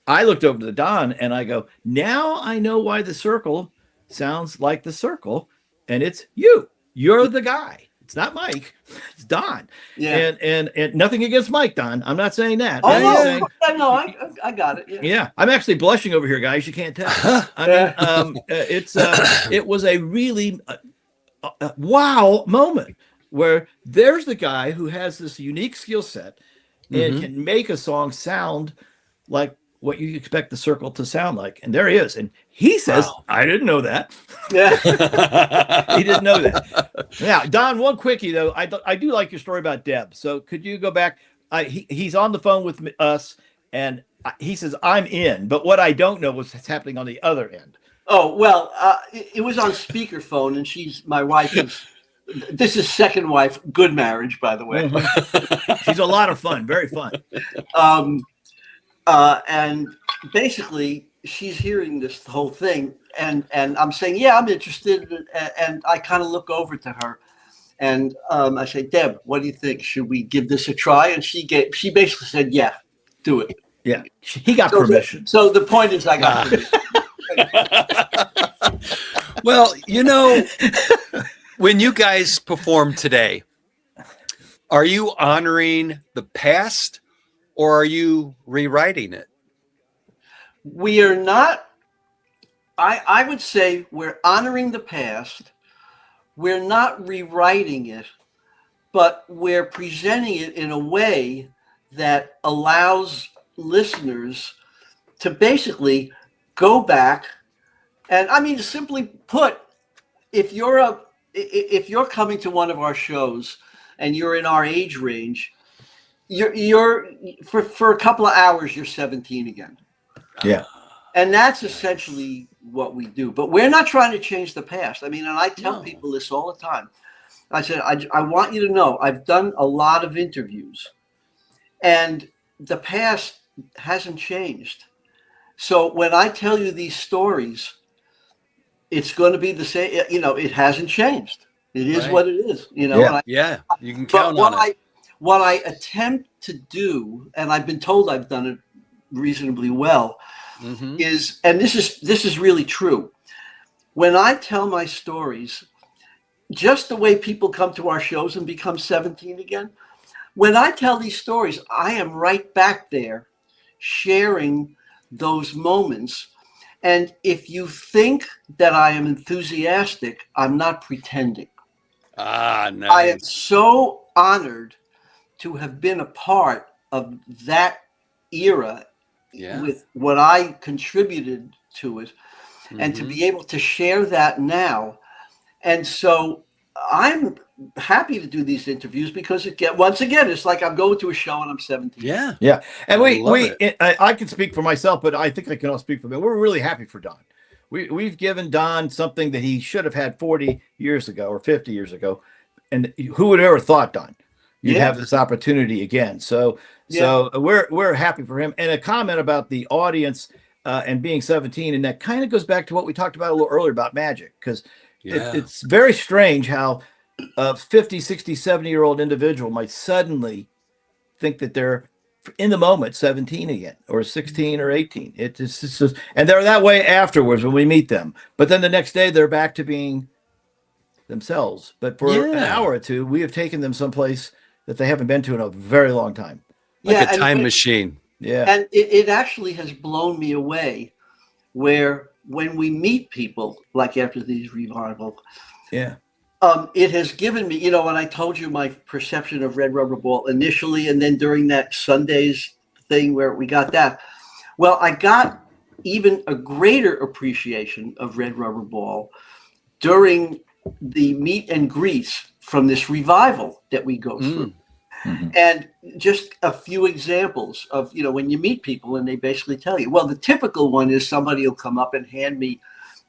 I looked over to Don and I go, "Now I know why the Cyrkle sounds like the Cyrkle, and it's you. You're the guy. It's not Mike. It's Don." Yeah. And nothing against Mike, Don. I'm not saying that. I got it. Yeah. I'm actually blushing over here, guys. You can't tell. It was a really wow moment where there's the guy who has this unique skill set and can make a song sound like what you expect the Cyrkle to sound like. And there he is. And he says, wow. I didn't know that. Yeah. He didn't know that. Now, Don, one quickie, though. I do like your story about Deb. So could you go back? He's on the phone with us, and he says, I'm in. But what I don't know was what's happening on the other end. Oh, well, it was on speakerphone, and she's my wife. This is second wife. Good marriage, by the way. She's a lot of fun. Very fun. And basically, she's hearing this whole thing, and I'm saying, yeah, I'm interested. And I kind of look over to her, and I say, Deb, what do you think? Should we give this a try? And she basically said, yeah, do it. Yeah, he got permission. So the point is, I got permission. Well, when you guys perform today, are you honoring the past or are you rewriting it? We are not. I would say we're honoring the past. We're not rewriting it, but we're presenting it in a way that allows listeners to basically go back. And I mean, simply put, if you're coming to one of our shows and you're in our age range, you're for a couple of hours, you're 17 again. Yeah. And that's essentially what we do. But we're not trying to change the past. I mean, and I tell people this all the time. I said, I want you to know I've done a lot of interviews, and the past hasn't changed. So when I tell you these stories, it's going to be the same. You know, it hasn't changed. It is Right. what it is. You know, Yeah. and Yeah, you can but count on it. what I attempt to do, and I've been told I've done it reasonably well, Hmm. is, and this is really true. When I tell my stories, just the way people come to our shows and become 17 again, when I tell these stories, I am right back there sharing those moments. And if you think that I am enthusiastic, I'm not pretending. Ah, I am nice. so honored to have been a part of that era Yeah. with what I contributed to it, and to Mhm. be able to share that now. And so I'm happy to do these interviews because once again, it's like I'm going to a show and I'm 17. Yeah, Yeah. And I love it. I can speak for myself, but I think I can also speak for them. We're really happy for Don. We've given Don something that he should have had 40 years ago or 50 years ago. And who would have ever thought, Don, you'd Yeah, have this opportunity again? So, yeah, we're happy for him. And a comment about the audience and being 17, and that kind of goes back to what we talked about a little earlier about magic, because Yeah. it's very strange how a 50, 60, 70-year-old individual might suddenly think that they're in the moment 17 again or 16 or 18. It's just, and they're that way afterwards when we meet them. But then the next day they're back to being themselves. But for an Yeah. hour or two, we have taken them someplace that they haven't been to in a very long time. Like a yeah. time machine. Yeah. And it actually has blown me away where when we meet people, like after these revivals, Yeah. it has given me, you know, when I told you my perception of Red Rubber Ball initially, and then during that Sundays thing where we got that, well, I got even a greater appreciation of Red Rubber Ball during the meet and greets from this revival that we go through. Mm. Mhm. And just a few examples of, you know, when you meet people and they basically tell you, well, the typical one is somebody will come up and hand me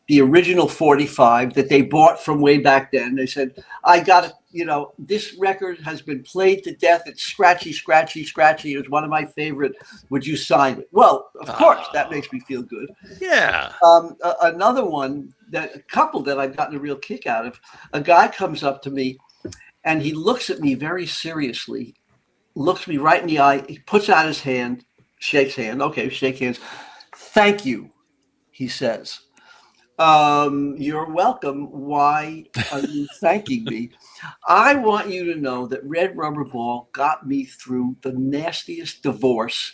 the original 45 that they bought from way back then. They said, I got it, you know, this record has been played to death. It's scratchy, scratchy, scratchy. It was one of my favorite. Would you sign it? Well, of course, that makes me feel good. Yeah. Another one, that a couple that I've gotten a real kick out of, a guy comes up to me and he looks at me very seriously, looks me right in the eye. He puts out his hand, shakes hand. Okay, shake hands. Thank you, he says. You're welcome. Why are you thanking me? I want you to know that Red Rubber Ball got me through the nastiest divorce.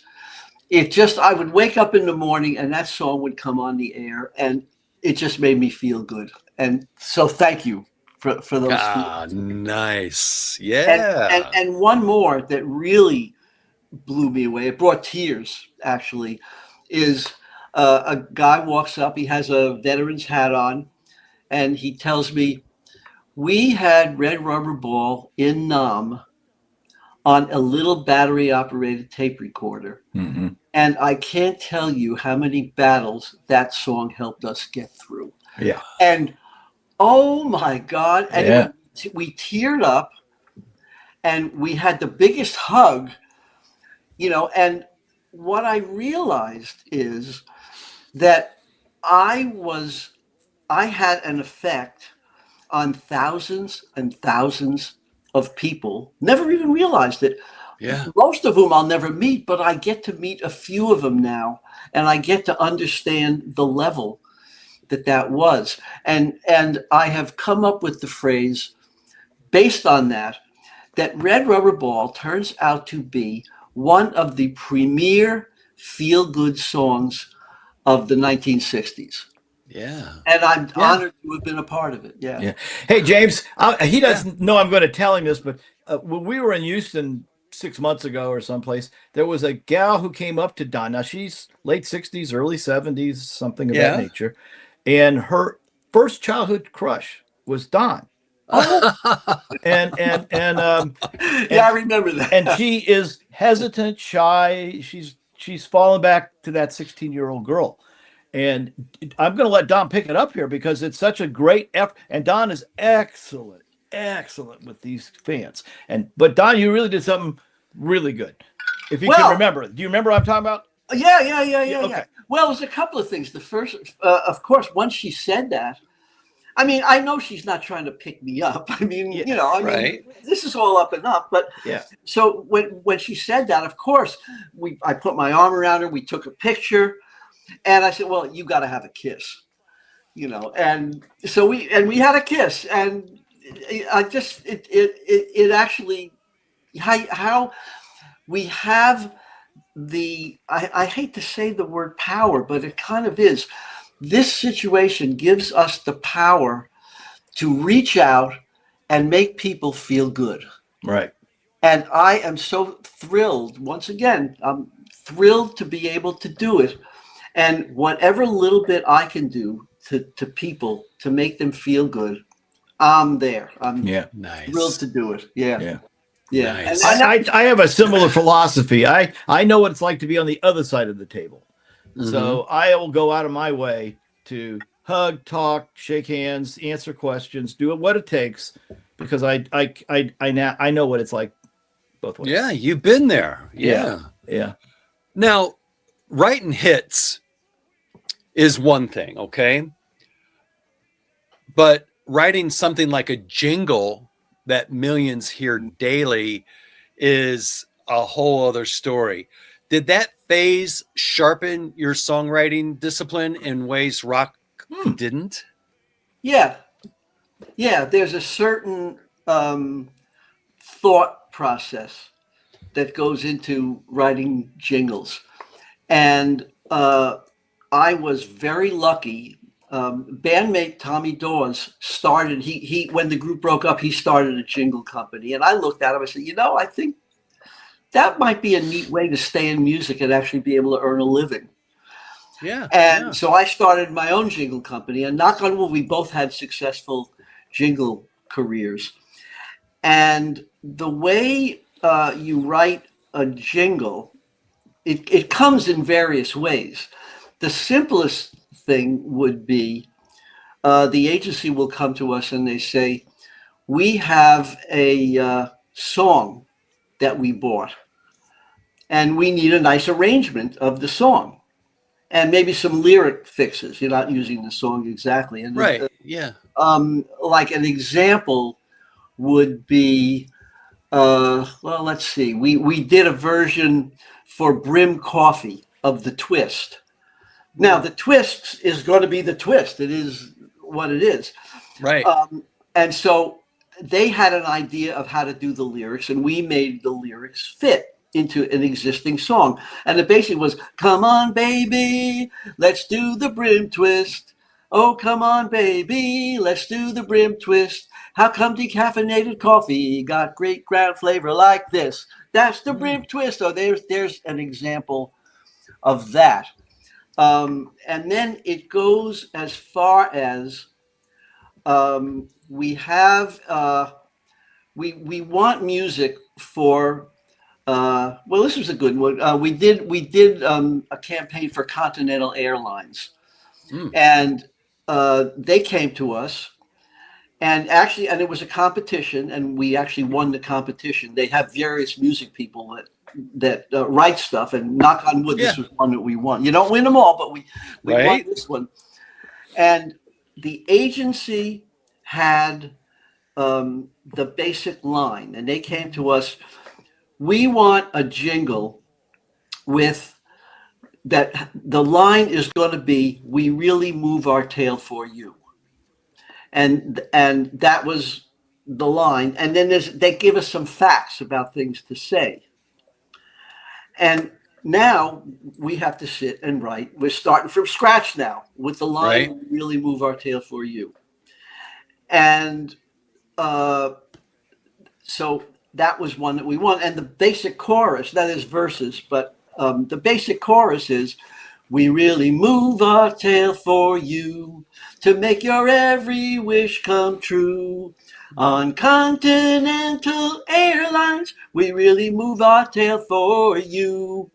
I would wake up in the morning and that song would come on the air, and it just made me feel good. And so thank you for those Ah, feelings. nice. And Yeah. and one more that really blew me away. It brought tears, actually. Is a guy walks up. He has a veteran's hat on, and he tells me, "We had Red Rubber Ball in Nam on a little battery-operated tape recorder, Mhm. and I can't tell you how many battles that song helped us get through." Yeah. And oh my God! Yeah. Anyway, we teared up, and we had the biggest hug, you know. And what I realized is that I was I had an effect on thousands and thousands of people. Never even realized it. Yeah. Most of whom I'll never meet, but I get to meet a few of them now, and I get to understand the level that was. And I have come up with the phrase based on that Red Rubber Ball turns out to be one of the premier feel-good songs of the 1960s. Yeah. And I'm Yeah. honored to have been a part of it. Yeah. Yeah. Hey, James, he Yeah. doesn't know I'm going to tell him this, but when we were in Houston 6 months ago or someplace, there was a gal who came up to Don. Now she's late 60s, early 70s, something of that Yeah. nature. And her first childhood crush was Don. Oh, And yeah, I and remember and that. she is hesitant, shy. She's fallen back to that 16-year-old girl. And I'm going to let Don pick it up here because it's such a great effort. And Don is excellent excellent with these fans. But Don, you really did something really good. If you Well- can remember, do you remember what I'm talking about? Yeah. Okay. Well, there's a couple of things. The first, of course, once she said that, I mean, I know she's not trying to pick me up. I mean, Yeah, right. this is all up and up. But Yeah. so when she said that, of course, I put my arm around her. We took a picture, and I said, "Well, you got to have a kiss," And so we had a kiss, and I just it actually how we have I hate to say the word power, but it kind of is. This situation gives us the power to reach out and make people feel good. Right. And I am so thrilled. Once again, I'm thrilled to be able to do it. And whatever little bit I can do to people to make them feel good, I'm there. I'm Nice. thrilled to do it. Yeah. Nice. And I have a similar philosophy. I know what it's like to be on the other side of the table. So I will go out of my way to hug, talk, shake hands, answer questions, do what it takes, because I know what it's like both ways. Yeah, you've been there. Yeah. Now, writing hits is one thing, okay? But writing something like a jingle that millions hear daily is a whole other story. Did that phase sharpen your songwriting discipline in ways rock didn't? Yeah. There's a certain thought process that goes into writing jingles. And I was very lucky. Bandmate Tommy Dawes started, he when the group broke up, he started a jingle company. And I looked at him and said, I think that might be a neat way to stay in music and actually be able to earn a living. Yeah. And so I started my own jingle company, and knock on wood, we both had successful jingle careers. And the way you write a jingle, it comes in various ways. The simplest thing would be the agency will come to us and they say, we have a song that we bought, and we need a nice arrangement of the song. And maybe some lyric fixes. You're not using the song exactly. And Right. like an example would be, well, let's see. We did a version for Brim Coffee of the Twist. Now, the twist is going to be the twist. It is what it is. Right. And so they had an idea of how to do the lyrics, and we made the lyrics fit into an existing song. And it basically was, come on, baby, let's do the brim twist. Oh, come on, baby, let's do the brim twist. How come decaffeinated coffee got great ground flavor like this? That's the brim twist. Oh, there's an example of that. And then it goes as far as we have, we want music for, well, this was a good one. We did a campaign for Continental Airlines, and they came to us, and it was a competition, and we actually won the competition. They have various music people that write stuff, and knock on wood, this was one that we won. You don't win them all, but we won this one. And the agency had the basic line, and they came to us. We want a jingle with that. The line is going to be, we really move our tail for you. And that was the line. And then they give us some facts about things to say. And now we have to sit and write. We're starting from scratch now with the line, we really move our tail for you. And so that was one that we won. And the basic chorus, that is verses, but the basic chorus is, we really move our tail for you to make your every wish come true. On Continental Airlines, we really move our tail for you.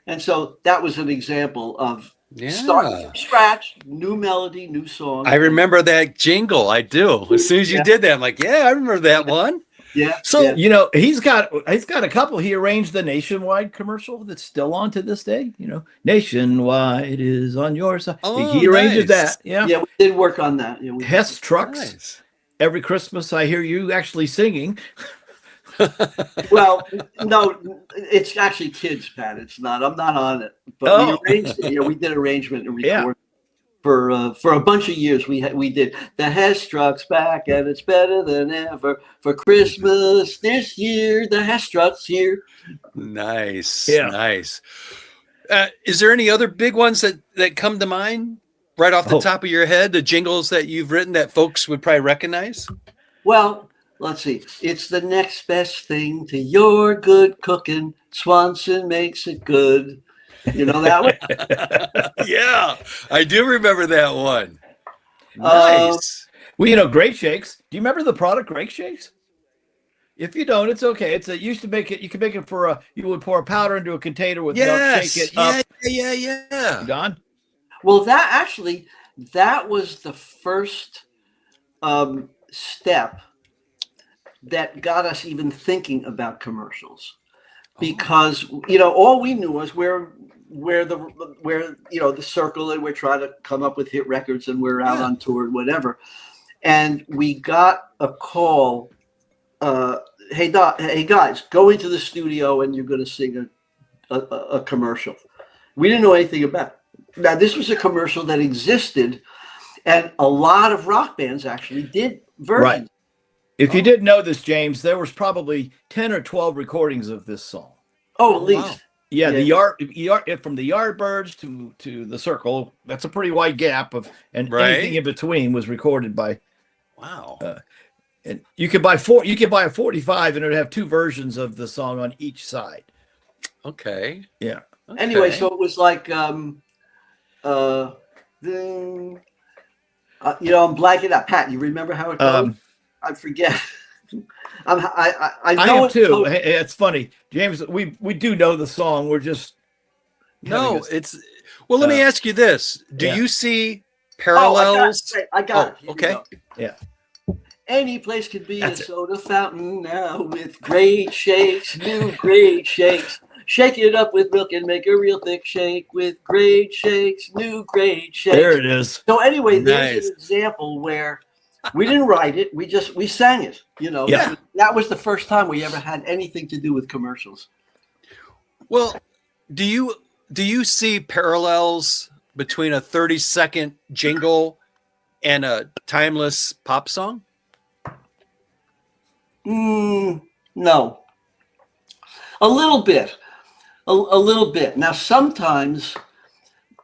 And so that was an example of Starting Yeah. from scratch, new melody, new song. I remember that jingle. I do. As soon as you did that, I'm like, yeah, I remember that one. Yeah. So You know, he's got a couple. He arranged the Nationwide commercial that's still on to this day. You know, Nationwide is on your side. Oh, He arranges nice. that. Yeah. Yeah, we did work on that. Yeah, we did. Hess trucks. Nice. Every Christmas, I hear you actually singing. Well, no, it's actually kids, Pat. It's not. I'm not on it, but we Oh. arranged it. Yeah, we did arrangement and Yeah. record for a bunch of years. We did the Hess trucks back, and it's better than ever for Christmas this year. The Hess trucks here. Nice. Yeah. Nice. Is there any other big ones that come to mind right off the top of your head? The jingles that you've written that folks would probably recognize? Well, let's see. It's the next best thing to your good cooking. Swanson makes it good. You know that one? Yeah, I do remember that one. Nice. Well, you know, Great Shakes. Do you remember the product Great Shakes? If you don't, it's okay. It's used to make it. You could make it you would pour powder into a container with milk, shake it up. Yeah. Don? Well, that was the first step that got us even thinking about commercials, because all we knew was where the Cyrkle, and we're trying to come up with hit records, and we're out on tour, whatever. And we got a call. Hey guys, go into the studio and you're going to sing a commercial. We didn't know anything about it. Now, this was a commercial that existed, and a lot of rock bands actually did versions. Right. If you didn't know this, James, there was probably 10 or 12 recordings of this song. Oh, at least. Wow. Yeah, the yard from the Yardbirds to the Cyrkle, that's a pretty wide gap anything in between was recorded by. Wow. And you could buy a 45 and it would have two versions of the song on each side. Okay. Yeah. Okay. Anyway, so it was like I'm blanking out. Pat, you remember how it goes? I forget. I know am too. So, Hey, it's funny, James. We do know the song. We're just let me ask you this: do you see parallels? I got it. Okay. Yeah. Any place could be a soda fountain now with great shakes, new great shakes. Shake it up with milk and make a real thick shake with great shakes, new great shakes. There it is. So anyway, there's an example where we didn't write it. We sang it. Yeah. That was the first time we ever had anything to do with commercials. Well, do you see parallels between a 30-second jingle and a timeless pop song? No. A little bit. A little bit. Now, sometimes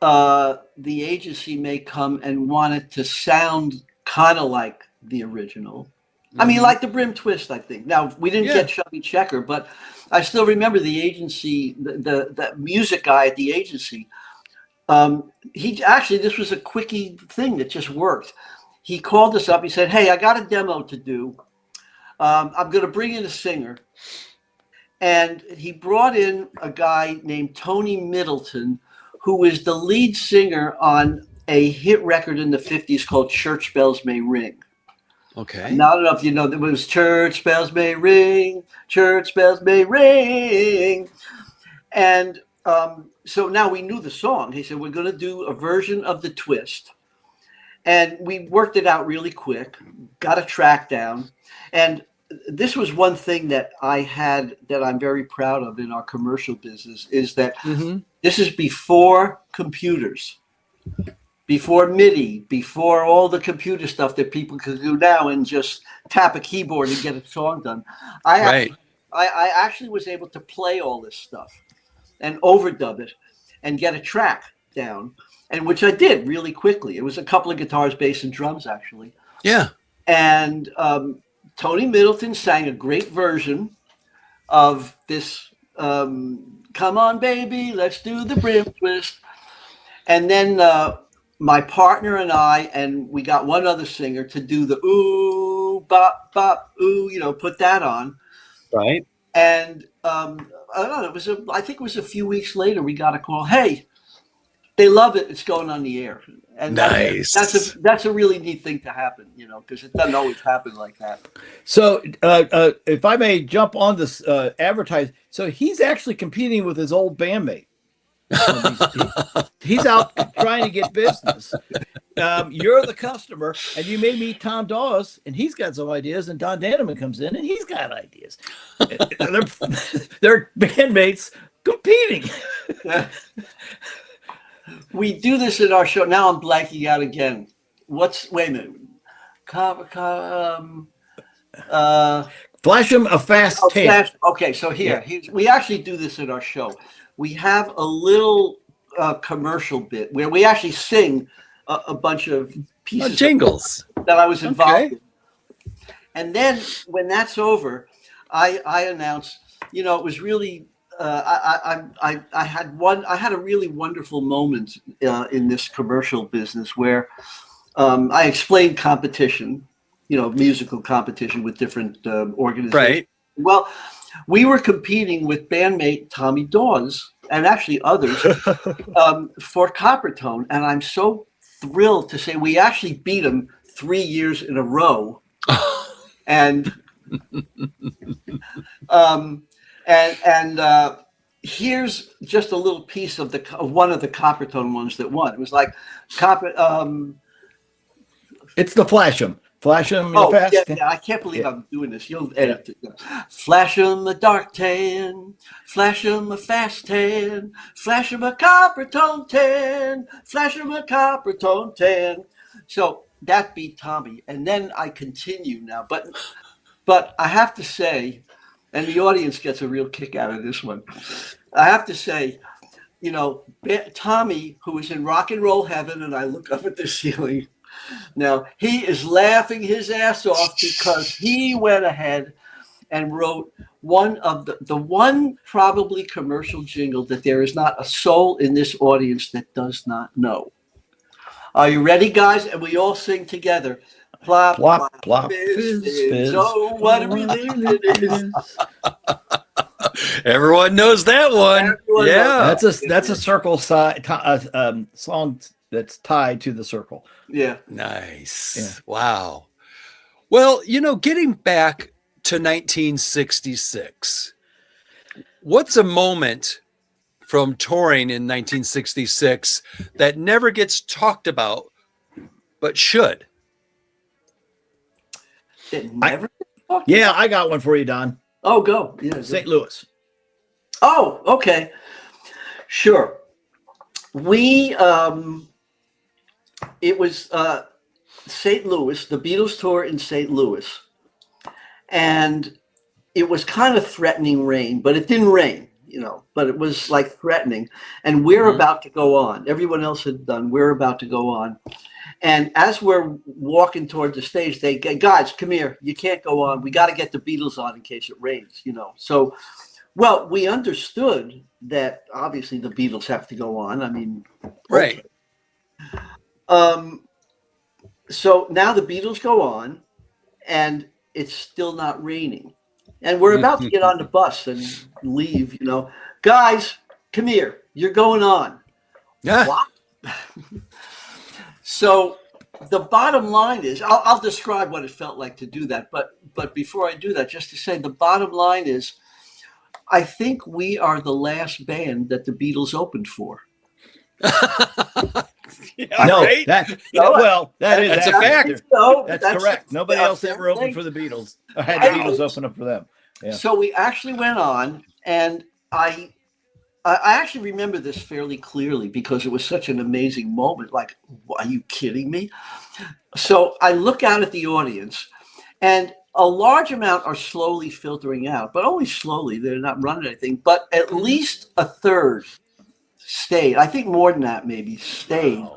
the agency may come and want it to sound kind of like the original. I mean, like the Brim Twist, I think. Now, we didn't get Chubby Checker, but I still remember the agency, the music guy at the agency. This was a quickie thing that just worked. He called us up. He said, "Hey, I got a demo to do. I'm going to bring in a singer." And he brought in a guy named Tony Middleton, who was the lead singer on a hit record in the 50s called Church Bells May Ring. Okay. Now, I don't know if you know, there was Church Bells May Ring, Church Bells May Ring. And so now we knew the song. He said, we're going to do a version of the Twist. And we worked it out really quick, got a track down. And this was one thing that I had that I'm very proud of in our commercial business, is that this is before computers, before MIDI, before all the computer stuff that people can do now and just tap a keyboard and get a song done. I actually was able to play all this stuff and overdub it and get a track down, and which I did really quickly. It was a couple of guitars, bass, and drums, actually. Yeah. And Tony Middleton sang a great version of this Come On Baby, Let's Do the Brim Twist. And then my partner and we got one other singer to do the ooh, bop, bop, ooh, put that on. Right. And I don't know, I think it was a few weeks later, we got a call. Hey, they love it. It's going on the air, and Nice. that's a really neat thing to happen, you know, because it doesn't always happen like that. So, if I may jump on this advertise, so he's actually competing with his old bandmate. He's out trying to get business. You're the customer, and you may meet Tom Dawes, and he's got some ideas, and Don Dannemann comes in, and he's got ideas. They're bandmates competing. We do this in our show. Now I'm blanking out again. Wait a minute. Flash him a fast tape. Okay, so we actually do this in our show. We have a little commercial bit where we actually sing a bunch of pieces jingles that I was involved in. And then when that's over, I announce, you know, it was really I had a really wonderful moment in this commercial business where I explained competition, you know, musical competition with different organizations. Right. Well, we were competing with bandmate Tommy Dawes and actually others for Coppertone, and I'm so thrilled to say we actually beat him 3 years in a row, and here's just a little piece of one of the Coppertone ones that won. It was like it's the Flash 'em. Flash 'em fast. Yeah, I can't believe I'm doing this. You'll edit it. Flash 'em a dark tan, flash 'em a fast tan, flash 'em a Coppertone tan, flash 'em a Coppertone tan. So that beat Tommy, and then I continue now. But I have to say, and the audience gets a real kick out of this one. I have to say, you know, Tommy, who is in rock and roll heaven, and I look up at the ceiling. Now, he is laughing his ass off because he went ahead and wrote one of the one probably commercial jingle that there is not a soul in this audience that does not know. Are you ready, guys? And we all sing together. Plop, plop, plop, fizz, fizz. Oh, what a relief it is. Everyone knows that one. That's a Cyrkle song that's tied to the Cyrkle. Yeah. Nice. Yeah. Wow. Well, you know, getting back to 1966, what's a moment from touring in 1966 that never gets talked about but should? It never Yeah, I got one for you, Don. Oh, go. Yeah. St. Louis. Oh, okay. Sure. It was St. Louis, the Beatles tour in St. Louis. And it was kind of threatening rain, but it didn't rain, you know, but it was like threatening. And we're about to go on. Everyone else had done. We're about to go on. And as we're walking toward the stage, they get, guys, come here. You can't go on. We got to get the Beatles on in case it rains, you know. So, well, we understood that obviously the Beatles have to go on. I mean, right. So now the Beatles go on, and it's still not raining. And we're about to get on the bus and leave, you know. Guys, come here. You're going on. Yeah. What? So the bottom line is, I'll describe what it felt like to do that. But before I do that, just to say the bottom line is, I think we are the last band that the Beatles opened for. Yeah, no, right? that's a fact. That's correct. Nobody else ever opened for the Beatles. I had the Beatles open up for them. Yeah. So we actually went on, and I actually remember this fairly clearly because it was such an amazing moment. Like, are you kidding me? So I look out at the audience, and a large amount are slowly filtering out, but only slowly. They're not running anything, but at least a third stayed. I think more than that maybe stayed. Wow.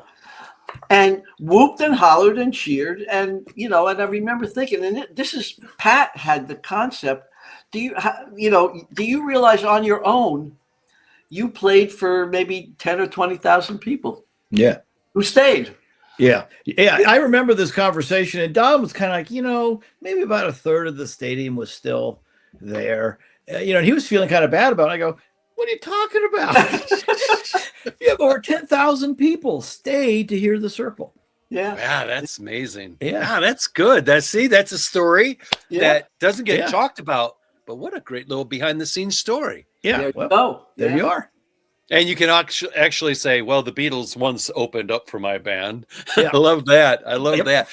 And whooped and hollered and cheered. And, you know, and I remember thinking, and this is, Pat had the concept. Do you realize on your own, you played for maybe 10 or 20,000 people? Yeah. Who stayed? Yeah. Yeah. I remember this conversation, and Don was kind of like, you know, maybe about a third of the stadium was still there. You know, and he was feeling kind of bad about it. I go, What are you talking about? You have over 10,000 people stayed to hear the Cyrkle. Yeah. Yeah, that's amazing. Yeah. Yeah, that's good. That's a story that doesn't get Yeah. talked about, but what a great little behind the scenes story. Yeah. There Well, you go. there you are. And you can actually say, well, the Beatles once opened up for my band. Yeah. I love that. I love Yep. that.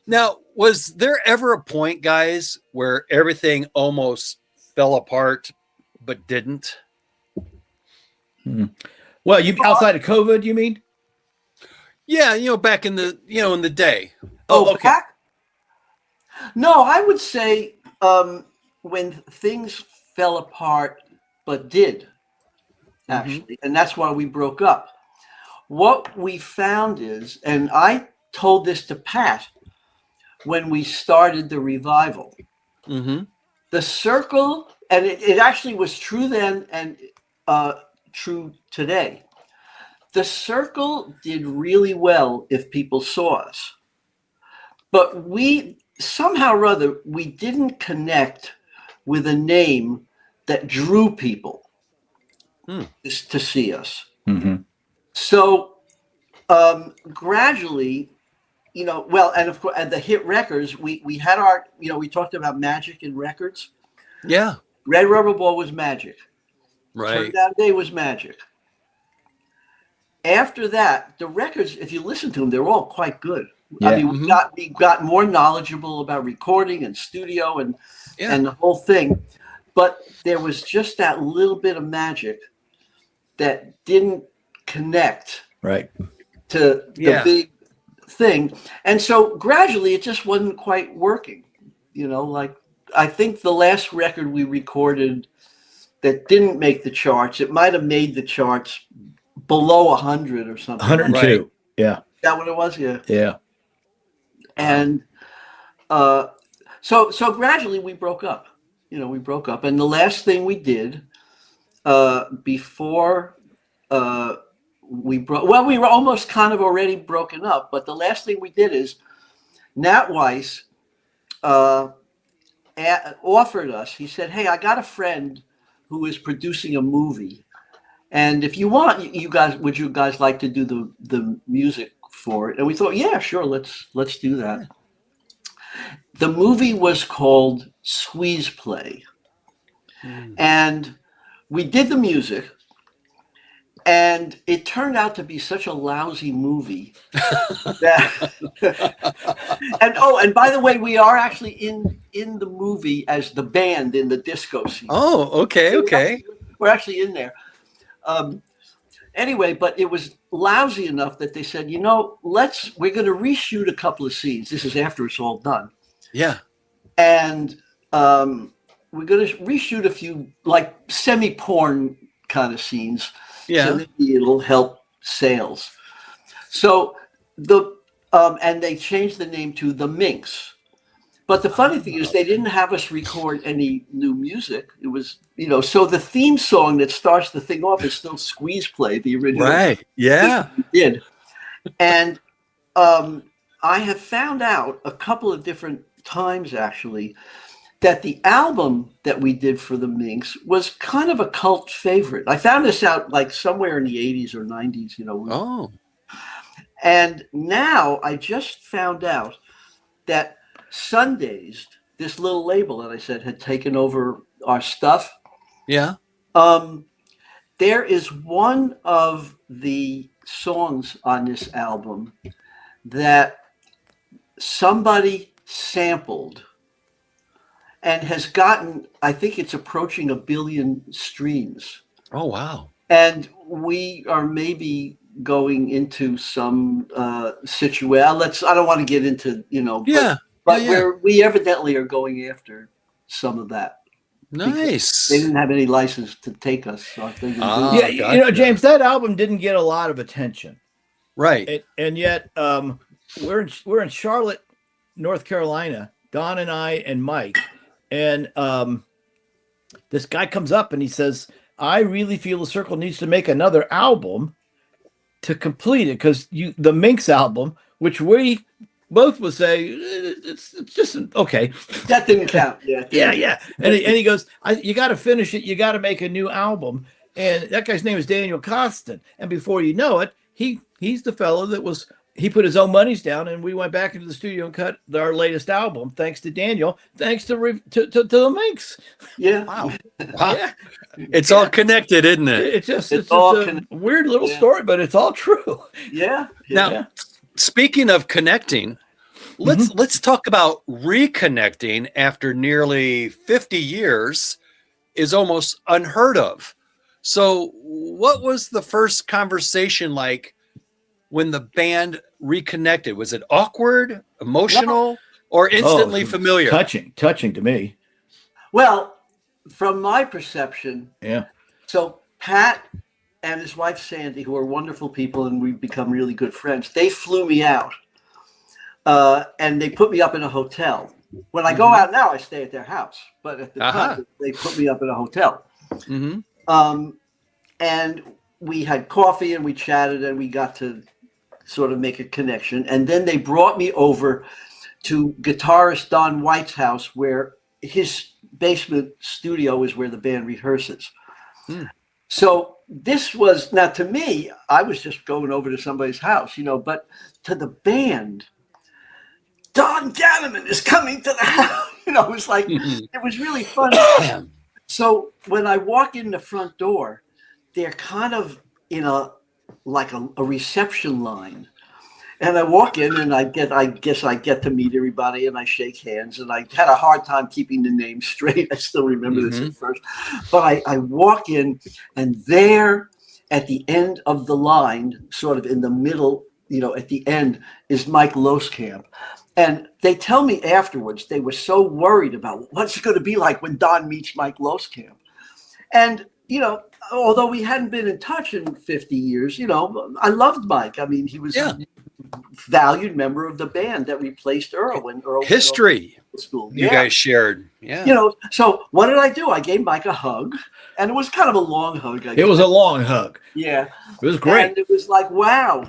Now, was there ever a point, guys, where everything almost fell apart but didn't? Well, you outside of COVID, you mean? Yeah, back in the in the day. Oh, okay. Back? No, I would say when things fell apart, but did actually, and that's why we broke up. What we found is, and I told this to Pat when we started the revival, Mm-hmm. the Cyrkle, and it actually was true then and true today. The Cyrkle did really well if people saw us, but we somehow or other we didn't connect with a name that drew people to see us. Mm-hmm. So gradually, well, and of course, and the hit records, we had our, we talked about magic in records. Yeah. Red Rubber Ball was magic. Right. Turn Down Day was magic. After that, the records, if you listen to them, they're all quite good. Yeah. I mean, we got more knowledgeable about recording and studio and the whole thing, but there was just that little bit of magic that didn't connect Right. to the big thing, and so gradually it just wasn't quite working. Like I think the last record we recorded that didn't make the charts, it might have made the charts below 100 or something. 102. Right. Yeah. Is that what it was? Yeah. Yeah. And so gradually we broke up. We broke up, and the last thing we did before we broke, well, we were almost kind of already broken up, but the last thing we did is Nat Weiss offered us. He said, "Hey, I got a friend who is producing a movie, and if you want, would you guys like to do the music for it?" And we thought, yeah, sure, let's do that. The movie was called Squeeze Play, and we did the music, and it turned out to be such a lousy movie that and by the way, we are actually in the movie as the band in the disco scene. Oh, okay. We're actually in there. Anyway, but it was lousy enough that they said, we're going to reshoot a couple of scenes. This is after it's all done. Yeah. And we're going to reshoot a few like semi-porn kind of scenes. Yeah. So maybe it'll help sales. So and they changed the name to The Minx. But the funny thing is they didn't have us record any new music. It was, so the theme song that starts the thing off is still Squeeze Play, the original. Right. Yeah. We did. And I have found out a couple of different times actually that the album that we did for the Minx was kind of a cult favorite. I found this out like somewhere in the 80s or 90s, Oh. And now I just found out that Sundazed, this little label that I said had taken over our stuff. Yeah. There is one of the songs on this album that somebody sampled and has gotten, I think it's approaching 1 billion streams. Oh, wow. And we are maybe going into some situation. I don't want to get into, but we evidently are going after some of that. Nice. They didn't have any license to take us. So I think Yeah, James, that album didn't get a lot of attention. Right. And yet we're in Charlotte, North Carolina, Don and I and Mike. And this guy comes up and he says, I really feel the Cyrkle needs to make another album to complete it, because the Minx album, which we both would say it's just okay. That didn't count. Yeah. Yeah. And he goes, you got to finish it. You got to make a new album. and that guy's name is Daniel Costin. And before you know it, he's the fellow that was. He put his own monies down, and we went back into the studio and cut our latest album. Thanks to Daniel. Thanks to the Minx. Yeah. Wow. Yeah. It's all connected, isn't it? It's just all a weird little story, but it's all true. Yeah. Now, speaking of connecting, let's talk about reconnecting after nearly 50 years is almost unheard of. So, what was the first conversation like when the band reconnected? Was it awkward, emotional, or instantly familiar? Touching to me. Well, from my perception, Yeah. So Pat and his wife Sandy, who are wonderful people, and we've become really good friends, they flew me out, and they put me up in a hotel. When I go out now, I stay at their house, but at the time, they put me up in a hotel. And we had coffee and we chatted and we got to sort of make a connection. And then they brought me over to guitarist Don White's house, where his basement studio is where the band rehearses. So this was, now to me, I was just going over to somebody's house, but to the band, Don Dannemann is coming to the house. It was like, it was really fun. So when I walk in the front door, they're kind of in a reception line. And I walk in and I guess I get to meet everybody and I shake hands, and I had a hard time keeping the name straight. I still remember this at first, but I walk in, and there at the end of the line, sort of in the middle, at the end, is Mike Loskamp. And they tell me afterwards, they were so worried about what's it going to be like when Don meets Mike Loskamp. And, although we hadn't been in touch in 50 years, I loved Mike. I mean, he was a valued member of the band that replaced Earl when Earl history was school. You guys shared. Yeah. So what did I do? I gave Mike a hug, and it was kind of a long hug. It was a long hug. Yeah. It was great. And it was like, wow,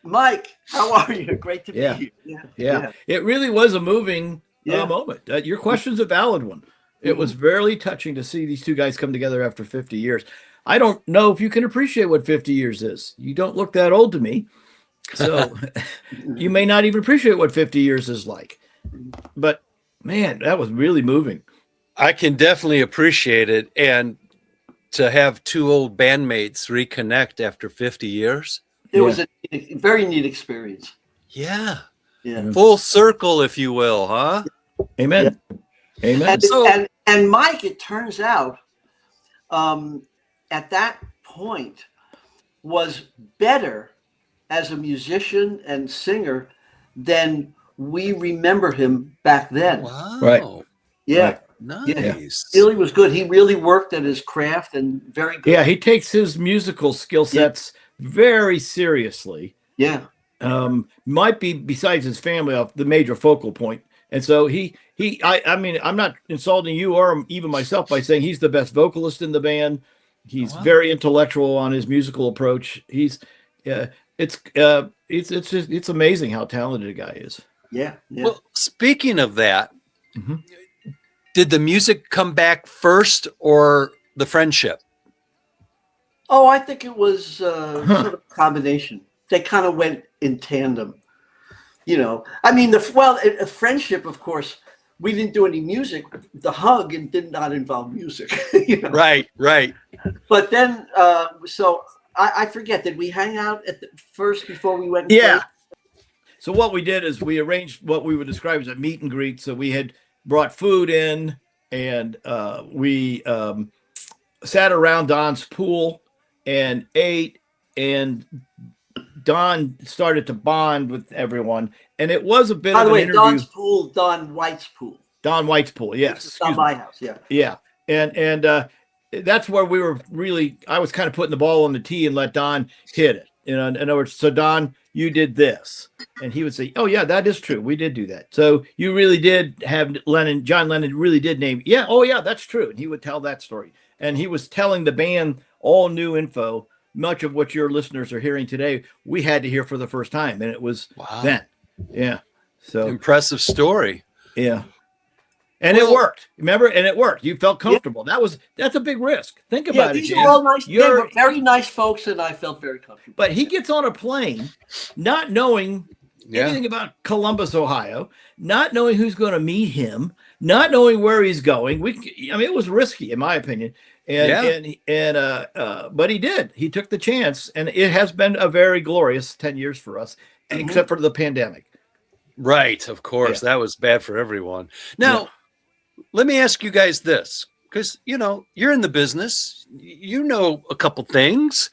Mike, how are you? Great to be here. Yeah. It really was a moving moment. Your question's a valid one. It was very touching to see these two guys come together after 50 years. I don't know if you can appreciate what 50 years is. You don't look that old to me. So you may not even appreciate what 50 years is like. But man, that was really moving. I can definitely appreciate it. And to have two old bandmates reconnect after 50 years. It was a very neat experience. Yeah. Yeah. Full circle, if you will, huh? Amen. Yeah. Amen. And Mike, it turns out, at that point, was better as a musician and singer than we remember him back then. Wow. Right. Yeah. Right. Nice. Really was good. He really worked at his craft and very good. Yeah, he takes his musical skill sets very seriously. Yeah. Might be, besides his family, off the major focal point. And so I mean, I'm not insulting you or even myself by saying he's the best vocalist in the band. He's very intellectual on his musical approach. It's amazing how talented a guy is. Yeah. Well, speaking of that, did the music come back first or the friendship? Oh, I think it was sort of a combination. They kind of went in tandem. I mean, a friendship, of course, we didn't do any music. The hug did not involve music. Right. But then, so I forget, did we hang out at the first before we went? Yeah. So what we did is we arranged what we would describe as a meet and greet. So we had brought food in, and we sat around Don's pool and ate, and Don started to bond with everyone, and it was a bit By of the an way, interview. Don's pool, Don White's pool. Don White's pool, yes. It's not my house, yeah. Yeah, and that's where we were really. I was kind of putting the ball on the tee and let Don hit it. In other words, so Don, you did this, and he would say, "Oh yeah, that is true. We did do that. So you really did have John Lennon really did name. Yeah, oh yeah, that's true." And he would tell that story, and he was telling the band all new info. Much of what your listeners are hearing today, we had to hear for the first time, and it was then. Yeah. So impressive story. Yeah. And Well, it worked. Remember? And it worked. You felt yeah, comfortable. That's a big risk. Think yeah, about it, these are James. all nice. They were very nice folks, and I felt very comfortable. But he gets on a plane not knowing Yeah. anything about Columbus, Ohio, not knowing who's going to meet him, not knowing where he's going. I mean, it was risky, in my opinion. But he did. He took the chance, and it has been a very glorious 10 years for us, except for the pandemic. Right. Of course. That was bad for everyone. Now, let me ask you guys this, because, you're in the business, you know a couple things.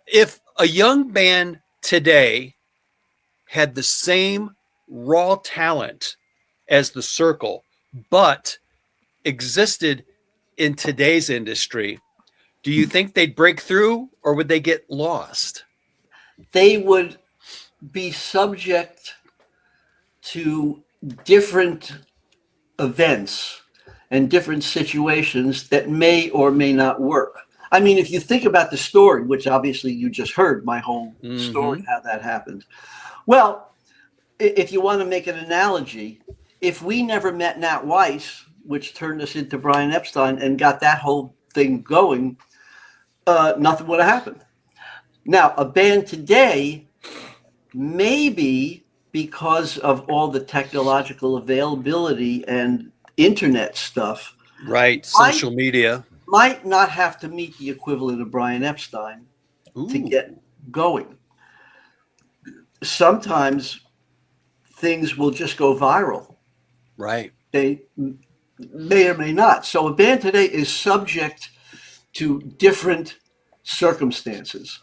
If a young band today had the same raw talent as the Cyrkle, but existed in today's industry, do you think they'd break through or would they get lost? They would be subject to different events and different situations that may or may not work. I mean, if you think about the story, which obviously you just heard my whole story, how that happened. Well, if you want to make an analogy, if we never met Nat Weiss, which turned us into Brian Epstein and got that whole thing going, nothing would have happened. Now, a band today, maybe because of all the technological availability and internet stuff, right? Social media might not have to meet the equivalent of Brian Epstein to get going. Sometimes things will just go viral. Right. They may or may not. So a band today is subject to different circumstances.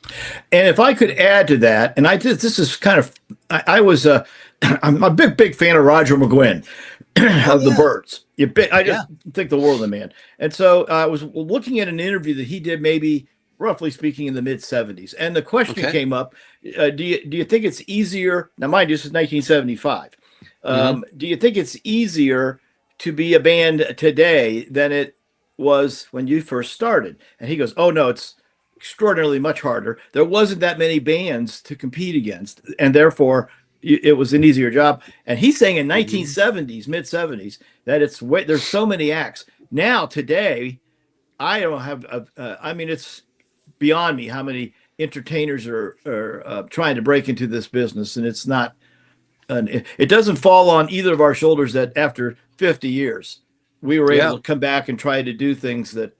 And if I could add to that, and this is kind of, I'm a big fan of Roger McGuinn of the Byrds. I just think the world of the man. And so I was looking at an interview that he did, maybe roughly speaking, in the mid '70s, and the question came up: do you think it's easier? Now, mind you, this is 1975. Do you think it's easier to be a band today than it was when you first started? And he goes, "Oh no, it's extraordinarily much harder. There wasn't that many bands to compete against, and therefore it was an easier job." And he's saying in 1970s, mid 70s, that there's so many acts. Now today, I don't have. I mean, it's beyond me how many entertainers are trying to break into this business, and it's not. It doesn't fall on either of our shoulders that after 50 years, we were able to come back and try to do things that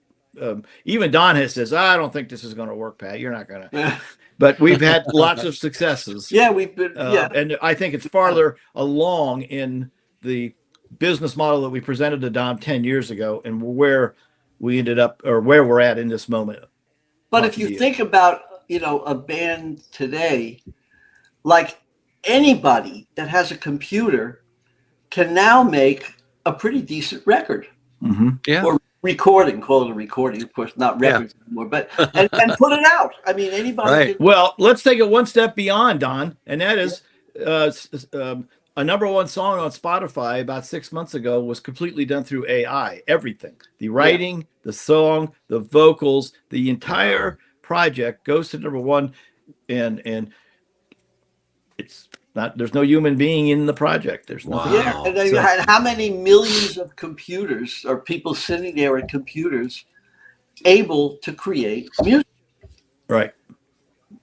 even Don has says, "I don't think this is going to work, Pat. You're not going to." But we've had lots of successes. Yeah, we've been. And I think it's farther along in the business model that we presented to Don 10 years ago, and where we ended up, or where we're at in this moment. But if you think about, a band today, like anybody that has a computer can now make a pretty decent record. Yeah. Or recording, call it a recording, of course, not records anymore, but and put it out. I mean, anybody. Well, let's take it one step beyond, Don, and that is a number one song on Spotify about 6 months ago was completely done through AI. Everything, the writing, the song, the vocals, the entire project goes to number one, and it's not. There's no human being in the project. There's nothing. Yeah, and then how many millions of computers or people sitting there at computers able to create music? Right.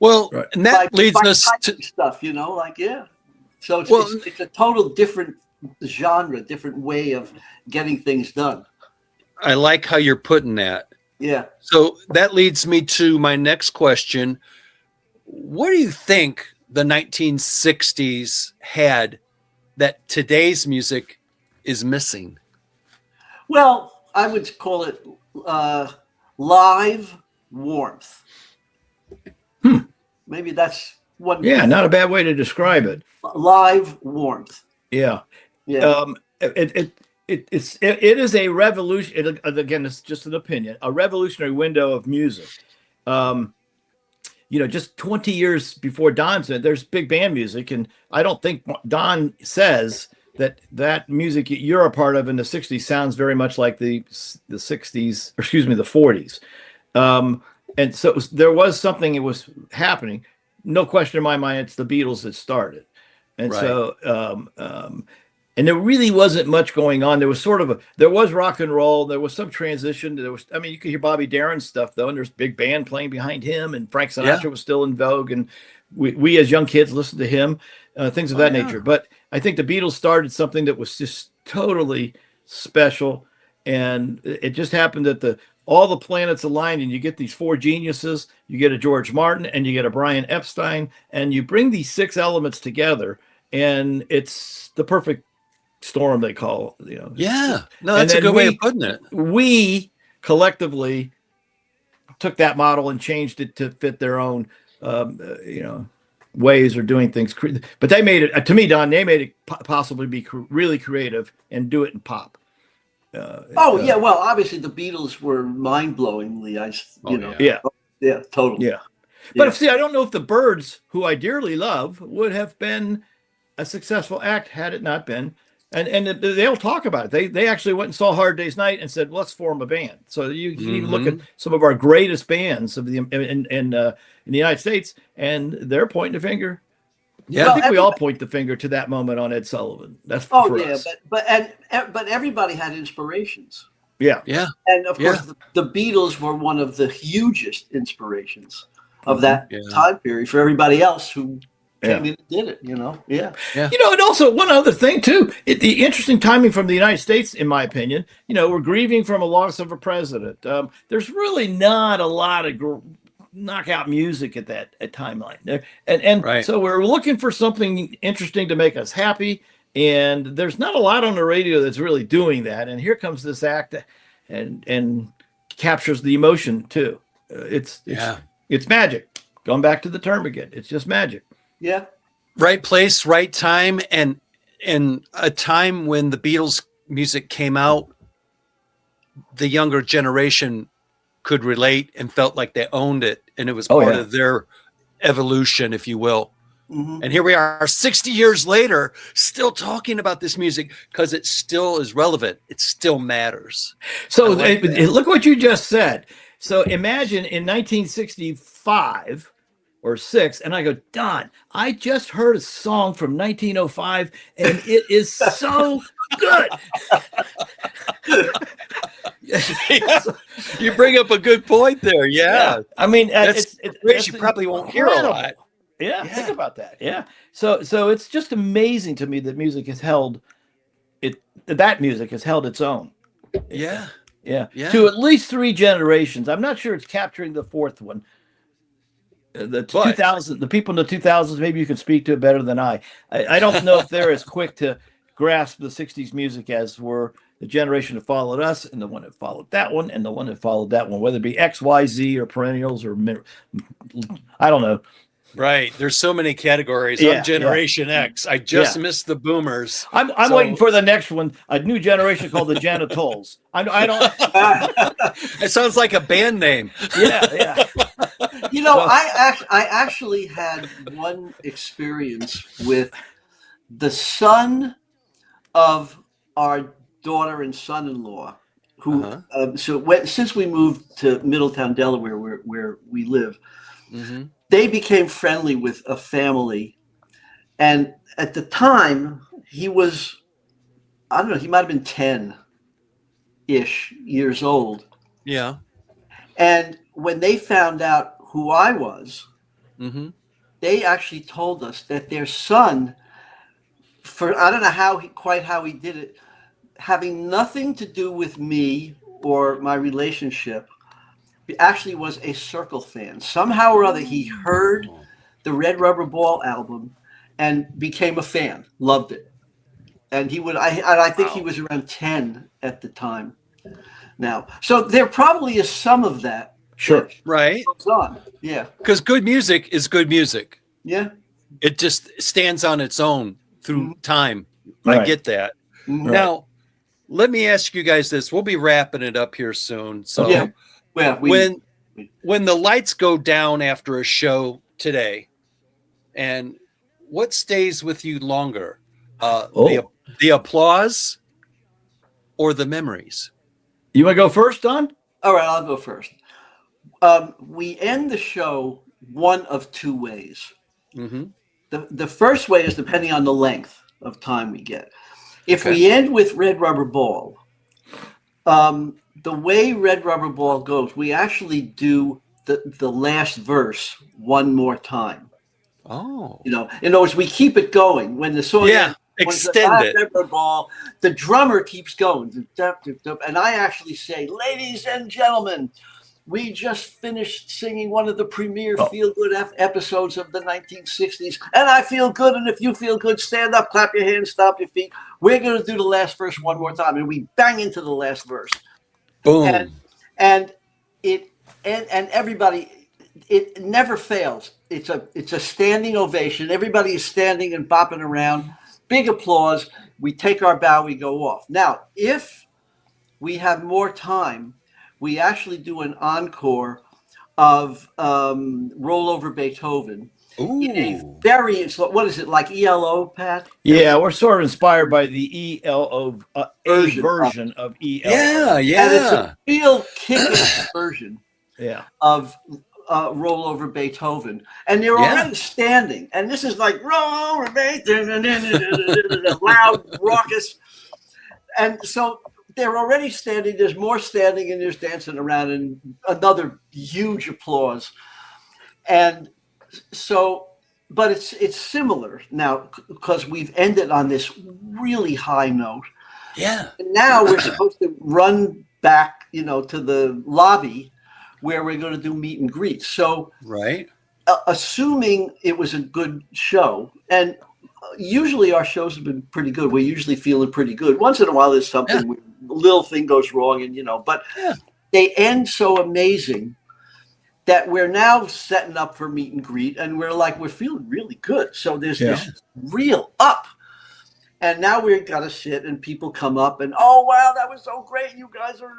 Well, and that leads us to stuff, So it's a total different genre, different way of getting things done. I like how you're putting that. Yeah. So that leads me to my next question. What do you think the 1960s had that today's music is missing? Well, I would call it live warmth. Maybe that's one. Yeah, not a bad way to describe it. Live warmth. Yeah. Yeah. It is a revolution. Again, it's just an opinion. A revolutionary window of music. Just 20 years before Don said there's big band music, and I don't think Don says that music you're a part of in the 60s sounds very much like the 60s, or excuse me, the 40s. And so there was something that was happening. No question in my mind, it's the Beatles that started. And so, and there really wasn't much going on. There was there was rock and roll. There was some transition. I mean, you could hear Bobby Darin's stuff though, and there's big band playing behind him, and Frank Sinatra Yeah. was still in vogue, and we as young kids listened to him, things of that nature. But I think the Beatles started something that was just totally special, and it just happened that all the planets aligned, and you get these four geniuses. You get a George Martin, and you get a Brian Epstein, and you bring these six elements together, and it's the perfect storm, they call it. Yeah, no, that's a good way of putting it. We collectively took that model and changed it to fit their own, ways of doing things. But they made it, to me, Don. They made it possibly be really creative and do it in pop. Yeah, well, obviously the Beatles were mind-blowingly, yeah, totally. Yeah. But see, I don't know if the Byrds, who I dearly love, would have been a successful act had it not been. And they'll talk about it. They actually went and saw Hard Day's Night and said, let's form a band. So you can even look at some of our greatest bands in the United States, and they're pointing the finger. Yeah, I think we all point the finger to that moment on Ed Sullivan. That's for us. But everybody had inspirations. Yeah. And of course, the Beatles were one of the hugest inspirations of that time period for everybody else who came in and did it. And also one other thing too, the interesting timing from the United States, in my opinion. We're grieving from a loss of a president. There's really not a lot of knockout music at that timeline there, and so we're looking for something interesting to make us happy, and there's not a lot on the radio that's really doing that, and here comes this act and captures the emotion too. It's magic. Going back to the term again, it's just magic. Right place, right time, and a time when the Beatles music came out, the younger generation could relate and felt like they owned it, and it was part of their evolution, if you will. And here we are 60 years later, still talking about this music because it still is relevant. It still matters. So look what you just said. So imagine in 1965 or 6, and I go, Don, I just heard a song from 1905, and it is so good. You bring up a good point there. Yeah. I mean, it's you probably won't hear a lot. Yeah, think about that. Yeah. So it's just amazing to me that music has held it. That music has held its own. Yeah. To at least 3 generations. I'm not sure it's capturing the 4th one. The 2000, the people in the 2000s, maybe you can speak to it better than I. I don't know if they're as quick to grasp the 60s music as were the generation that followed us, and the one that followed that one, and the one that followed that one, whether it be X, Y, Z, or perennials, or I don't know. Right. There's so many categories. I'm Generation X. I just missed the boomers. I'm waiting for the next one, a new generation called the Janitals. I don't. It sounds like a band name. Yeah. I actually had one experience with the son of our daughter and son-in-law, who since we moved to Middletown, Delaware, where we live, they became friendly with a family, and at the time he was, I don't know, he might have been 10-ish years old. Yeah. And when they found out who I was, they actually told us that their son, for I don't know how he did it, having nothing to do with me or my relationship, actually was a Cyrkle fan. Somehow or other, he heard the Red Rubber Ball album and became a fan, loved it. And I think he was around 10 at the time now. So there probably is some of that. Sure. Right. Yeah. Because good music is good music. Yeah. It just stands on its own through time. Right. I get that. Now, let me ask you guys this. We'll be wrapping it up here soon. So when the lights go down after a show today, and what stays with you longer? The applause or the memories? You want to go first, Don? All right, I'll go first. We end the show one of 2 ways. The first way is depending on the length of time we get. If we end with Red Rubber Ball, the way Red Rubber Ball goes, we actually do the last verse one more time. Oh. You know, in other words, we keep it going. When the song ends, extend it. Red Rubber Ball, the drummer keeps going. And I actually say, ladies and gentlemen, we just finished singing one of the premier feel-good episodes of the 1960s, and I feel good. And if you feel good, stand up, clap your hands, stomp your feet. We're going to do the last verse one more time, and we bang into the last verse. Boom. And everybody, it never fails. It's a standing ovation. Everybody is standing and bopping around. Big applause. We take our bow. We go off. Now, if we have more time, we actually do an encore of Roll Over Beethoven. Ooh. In a very, what is it, like ELO, Pat? Yeah, we're sort of inspired by the ELO version of ELO. Yeah. And it's a real kicking version of Roll Over Beethoven. And they're already standing. And this is like, Roll Over Beethoven, loud, raucous. And so they're already standing. There's more standing, and there's dancing around, and another huge applause. And so, but it's similar now because we've ended on this really high note. Yeah. And now we're supposed to run back, to the lobby where we're going to do meet and greet. So, assuming it was a good show, and usually our shows have been pretty good. We're usually feeling pretty good. Once in a while, there's something, a little thing goes wrong, and but they end so amazing that we're now setting up for meet and greet, and we're feeling really good. So there's this real up. And now we've got to sit, and people come up, and oh wow, that was so great! You guys are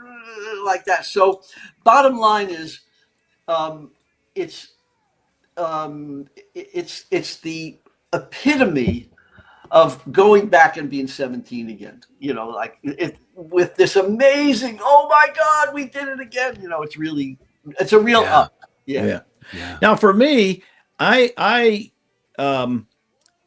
like that. So, bottom line is, it's the epitome of going back and being 17 again. With this amazing, oh my God, we did it again. It's a real up. Yeah. Now for me, I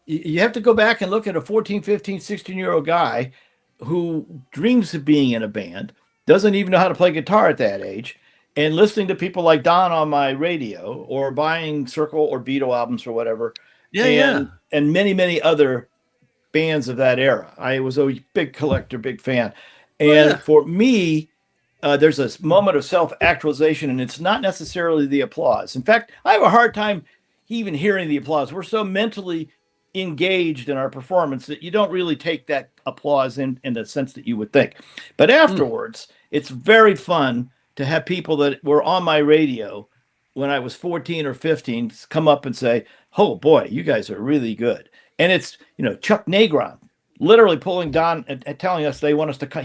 you have to go back and look at a 14, 15, 16-year-old guy who dreams of being in a band, doesn't even know how to play guitar at that age, and listening to people like Don on my radio, or buying Cyrkle or Beatle albums or whatever. And many, many other bands of that era. I was a big collector, big fan. And for me, there's a moment of self-actualization, and it's not necessarily the applause. In fact, I have a hard time even hearing the applause. We're so mentally engaged in our performance that you don't really take that applause in the sense that you would think. But afterwards, it's very fun to have people that were on my radio when I was 14 or 15 come up and say, oh boy, you guys are really good. And it's, Chuck Negron literally pulling Don and telling us they want us to cut.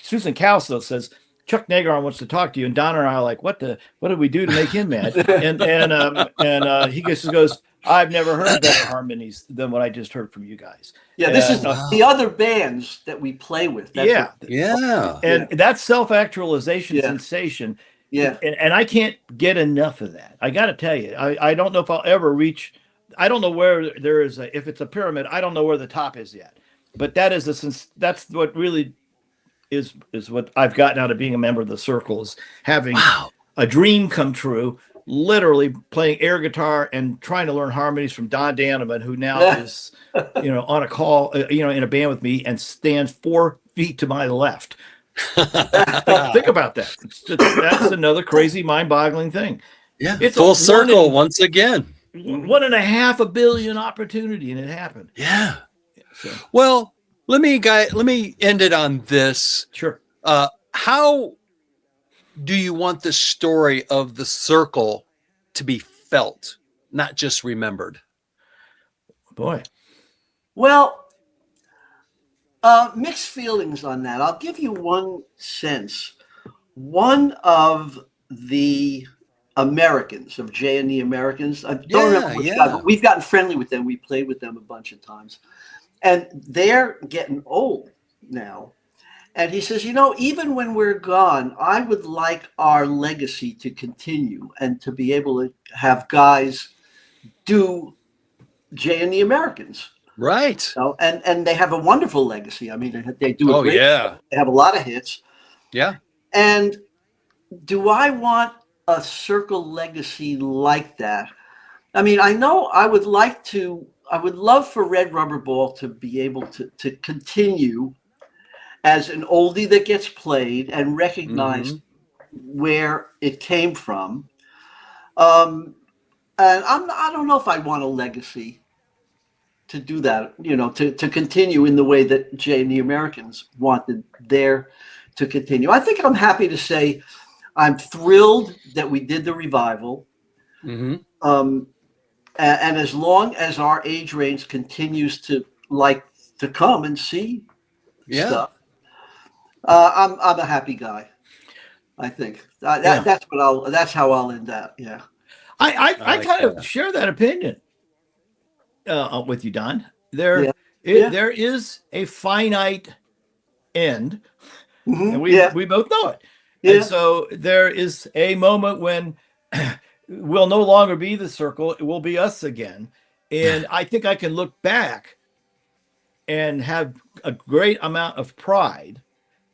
Susan Calso says, Chuck Negron wants to talk to you. And Don and I are like, what did we do to make him mad? and he just goes, I've never heard better harmonies than what I just heard from you guys. Yeah, this is the other bands that we play with. And that's self-actualization sensation. Yeah. And I can't get enough of that. I got to tell you, I don't know if I'll ever reach. I don't know where there is if it's a pyramid, I don't know where the top is yet. But that's what really is what I've gotten out of being a member of the Cyrkle, is having a dream come true, literally playing air guitar and trying to learn harmonies from Don Dannemann, who now is, on a call, in a band with me and stands 4 feet to my left. Think about that. That's another crazy, mind-boggling thing. Yeah, it's full circle once again. 1.5 billion opportunity, and it happened. Yeah. So. Well, let me end it on this. Sure. How do you want the story of the Cyrkle to be felt, not just remembered? Boy. Well, mixed feelings on that. I'll give you one sense. One of the Americans, of Jay and the Americans, I don't remember which guy, but we've gotten friendly with them. We played with them a bunch of times. And they're getting old now. And he says, even when we're gone, I would like our legacy to continue and to be able to have guys do Jay and the Americans. Right. You know, and they have a wonderful legacy. I mean, they do a Oh, great yeah. job. They have a lot of hits. Yeah. And do I want a Cyrkle legacy like that? I mean, I know I would love for Red Rubber Ball to be able to continue as an oldie that gets played and recognized where it came from. And I don't know if I want a legacy to do that, you know, to continue in the way that Jay and the Americans wanted their to continue. I think I'm happy to say I'm thrilled that we did the revival. And as long as our age range continues to like to come and see stuff, I'm a happy guy. I think that's how I'll end that. Yeah. I kind of share that opinion with you, Don. There is a finite end, and we both know it. And so there is a moment when we'll no longer be the Cyrkle; it will be us again. And I think I can look back and have a great amount of pride,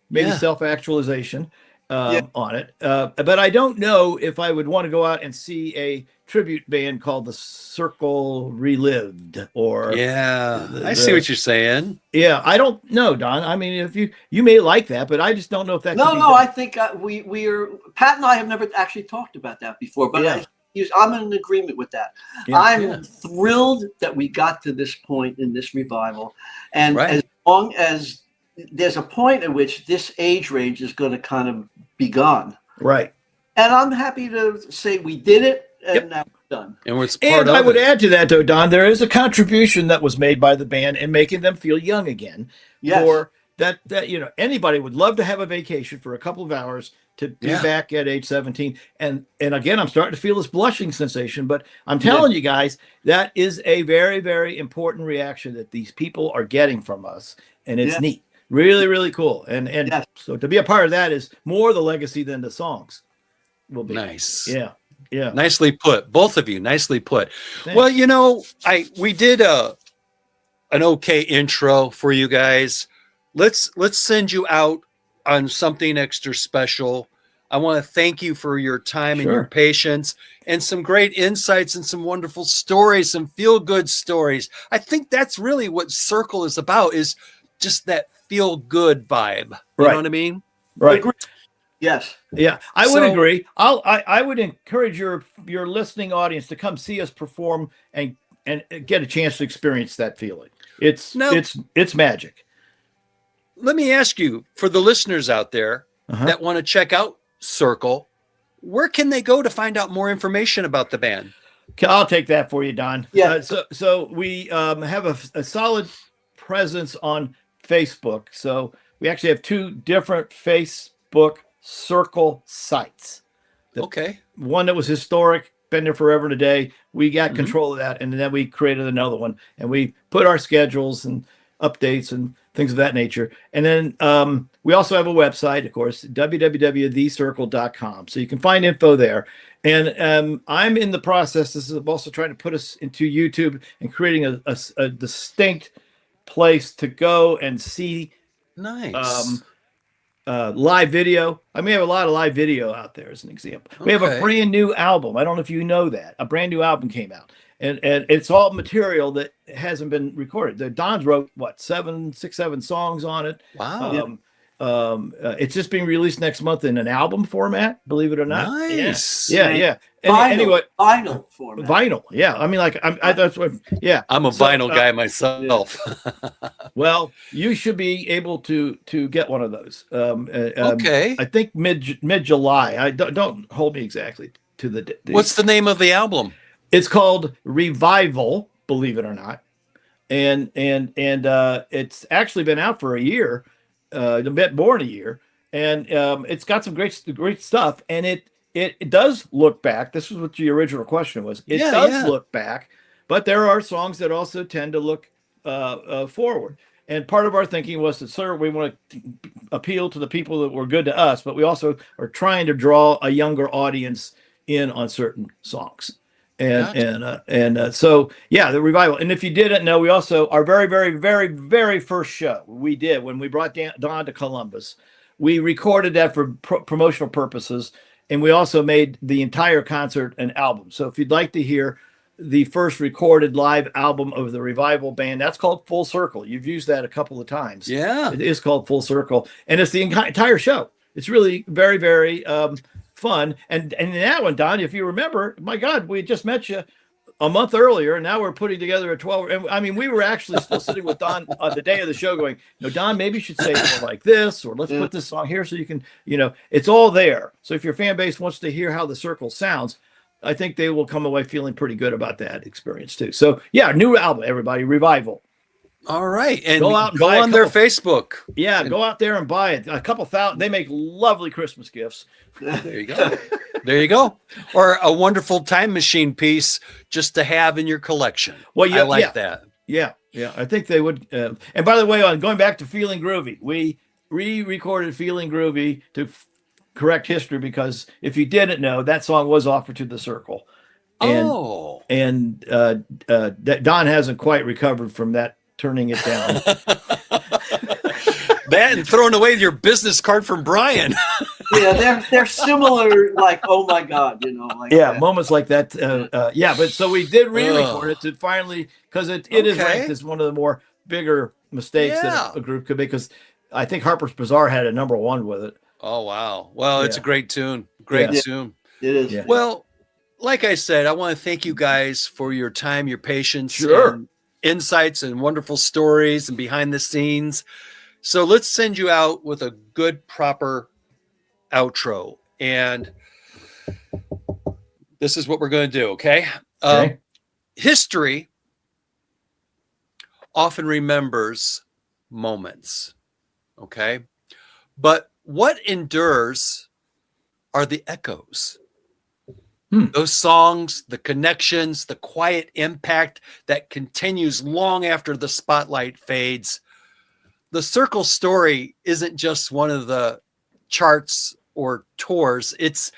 maybe self-actualization on it. But I don't know if I would want to go out and see a tribute band called the Cyrkle Relived or I see what you're saying. Yeah, I don't know, Don. I mean, if you may like that, but I just don't know if that. No, I think we're Pat and I have never actually talked about that before, but I'm in agreement with that. I'm thrilled that we got to this point in this revival, and as long as there's a point at which this age range is going to kind of be gone, right? And I'm happy to say we did it, and now we're done. And I would add to that, though, Don, there is a contribution that was made by the band in making them feel young again. Yes. For that you know, anybody would love to have a vacation for a couple of hours to be back at age 17. And again, I'm starting to feel this blushing sensation, but I'm telling you guys, that is a very, very important reaction that these people are getting from us. And it's neat. Really, really cool. And so to be a part of that is more the legacy than the songs will be. Nice. Yeah. Yeah. Nicely put. Both of you, nicely put. Thanks. Well, you know, we did an okay intro for you guys. Let's send you out on something extra special. I want to thank you for your time and your patience and some great insights and some wonderful stories, some feel-good stories. I think that's really what Cyrkle is about, is just that feel-good vibe. You know what I mean? Right. Yes. Yeah, I would agree. I would encourage your listening audience to come see us perform and get a chance to experience that feeling. It's magic. Let me ask you, for the listeners out there that want to check out Cyrkle, where can they go to find out more information about the band? I'll take that for you, Don. Yeah. So we have a solid presence on Facebook. So we actually have two different Facebook Cyrkle sites. One that was historic, been there forever and a day. We got control of that, and then we created another one, and we put our schedules and updates and things of that nature. And then we also have a website, of course, www.thecyrkle.com. So you can find info there. And I'm in the process. This is also trying to put us into YouTube and creating a distinct place to go and see live video. I mean, we have a lot of live video out there as an example. We have a brand new album. I don't know if you know that. A brand new album came out. And it's all material that hasn't been recorded. The Don's wrote six, seven songs on it. Wow. It's just being released next month in an album format, believe it or not. Nice. Yeah. Vinyl format. Vinyl. Yeah. I mean, like that's what. Yeah. I'm a vinyl guy myself. Well, you should be able to get one of those. I think mid July. I don't hold me exactly to the. What's the name of the album? It's called Revival, believe it or not, and it's actually been out for a year, a bit more than a year, and it's got some great stuff, and it does look back. This is what your original question was. It does look back, but there are songs that also tend to look forward. And part of our thinking was that, sir, we want to appeal to the people that were good to us, but we also are trying to draw a younger audience in on certain songs. So yeah, the revival. And if you didn't know, we also our very, very, very, very first show we did when we brought Don to Columbus, we recorded that for promotional purposes, and we also made the entire concert an album. So if you'd like to hear the first recorded live album of the revival band, that's called Full Circle. You've used that a couple of times. Yeah, it is called Full Circle, and it's the entire show. It's really very, very fun. And in that one, Don, if you remember, my God, we just met you a month earlier, and now we're putting together a 12. And I mean, we were actually still sitting with Don on the day of the show going, Don, maybe you should say it more like this, or let's put this song here so you can, it's all there. So if your fan base wants to hear how the Circle sounds, I think they will come away feeling pretty good about that experience too. So yeah, new album, everybody, Revival. All right. And go out and go on their Facebook. Yeah, go out there and buy it. A couple thousand. They make lovely Christmas gifts. There you go. There you go. Or a wonderful time machine piece just to have in your collection. Well, I like that. Yeah. I think they would. And by the way, on going back to Feeling Groovy, we re-recorded Feeling Groovy to correct history, because if you didn't know, that song was offered to the Circle. And Don hasn't quite recovered from that, turning it down. That and throwing away your business card from Brian. Yeah, they're similar, like, oh my God, that. Moments like that. But so we did re-record it to finally, because it is ranked as one of the more bigger mistakes that a group could make, because I think Harper's Bazaar had a #1 with it. Oh, wow. Well, it's a great tune. Great tune. It is. Yeah. Well, like I said, I want to thank you guys for your time, your patience, and insights and wonderful stories and behind the scenes. So let's send you out with a good, proper outro. And this is what we're going to do, okay? History often remembers moments, okay? But what endures are the echoes. Those songs, the connections, the quiet impact that continues long after the spotlight fades. The Circle story isn't just one of the charts or tours. It's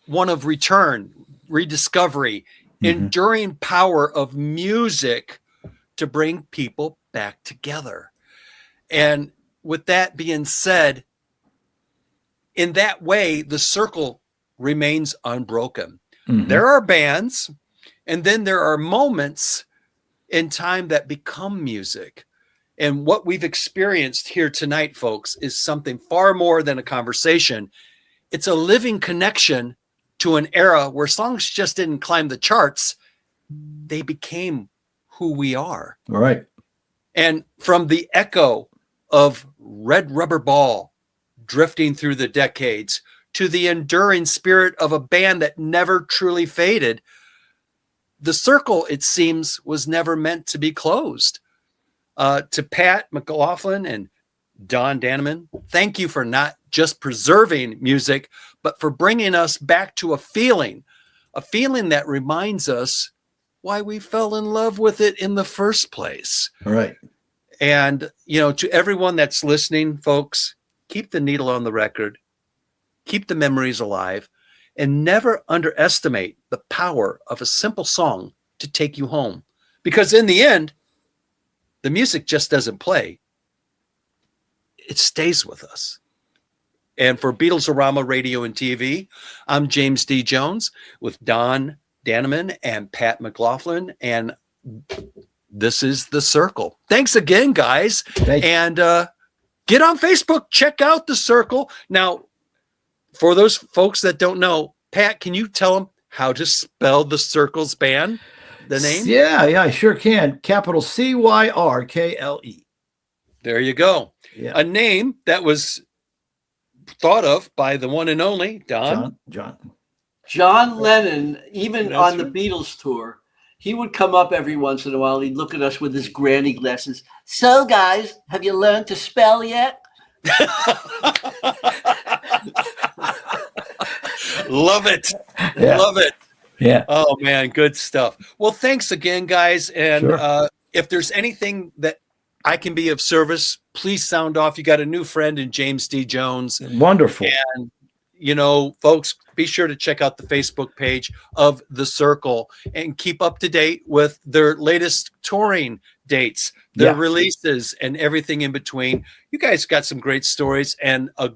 one of return, rediscovery, enduring power of music to bring people back together. And with that being said, in that way, the Circle remains unbroken. There are bands, and then there are moments in time that become music. And what we've experienced here tonight, folks, is something far more than a conversation. It's a living connection to an era where songs just didn't climb the charts. They became who we are. All right. And from the echo of Red Rubber Ball drifting through the decades to the enduring spirit of a band that never truly faded, the Circle, it seems, was never meant to be closed. To Pat McLoughlin and Don Dannemann, thank you for not just preserving music, but for bringing us back to a feeling that reminds us why we fell in love with it in the first place. All right. And, to everyone that's listening, folks, keep the needle on the record, keep the memories alive, and never underestimate the power of a simple song to take you home. Because in the end, the music just doesn't play. It stays with us. And for Beatlesarama Radio and TV, I'm James D. Jones with Don Dannemann and Pat McLoughlin. And this is The Circle. Thanks again, guys. And get on Facebook. Check out The Circle. Now, for those folks that don't know, Pat, can you tell them how to spell the Circle's band? The name? Yeah, I sure can. Capital Cyrkle. There you go. Yeah. A name that was thought of by the one and only John Lennon. Even on the Beatles tour, he would come up every once in a while. He'd look at us with his granny glasses. So, guys, have you learned to spell yet? Love it. Love it. Yeah. Oh, man. Good stuff. Well, thanks again, guys. And if there's anything that I can be of service, please sound off. You got a new friend in James D. Jones. Wonderful. And, you know, folks, be sure to check out the Facebook page of the Cyrkle and keep up to date with their latest touring dates, their releases, and everything in between. You guys got some great stories and a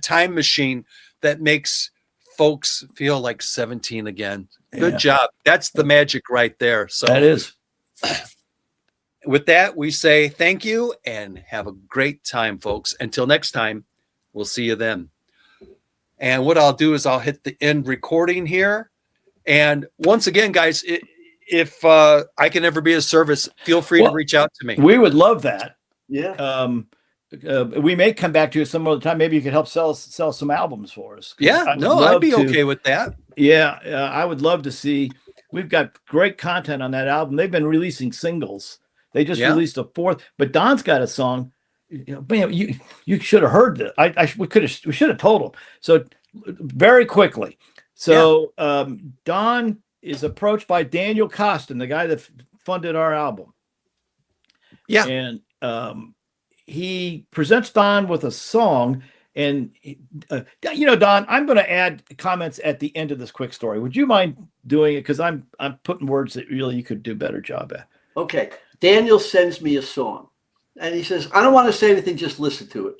time machine that makes folks feel like 17 again. Good job. That's the magic right there. So that is. With that, we say thank you and have a great time, folks. Until next time, we'll see you then. And what I'll do is I'll hit the end recording here. And once again, guys, if I can ever be of service, feel free to reach out to me. We would love that. Yeah. We may come back to you some other time. Maybe you could help sell some albums for us. Yeah, I'd be okay with that. Yeah, I would love to see. We've got great content on that album. They've been releasing singles. They just released a fourth, but Don's got a song. Man, you should have heard that. We should have told him. So very quickly. So Don is approached by Daniel Costin, the guy that funded our album. Yeah, and he presents Don with a song. And, Don, I'm going to add comments at the end of this quick story. Would you mind doing it? Because I'm putting words that really you could do a better job at. Okay. Daniel sends me a song. And he says, I don't want to say anything, just listen to it.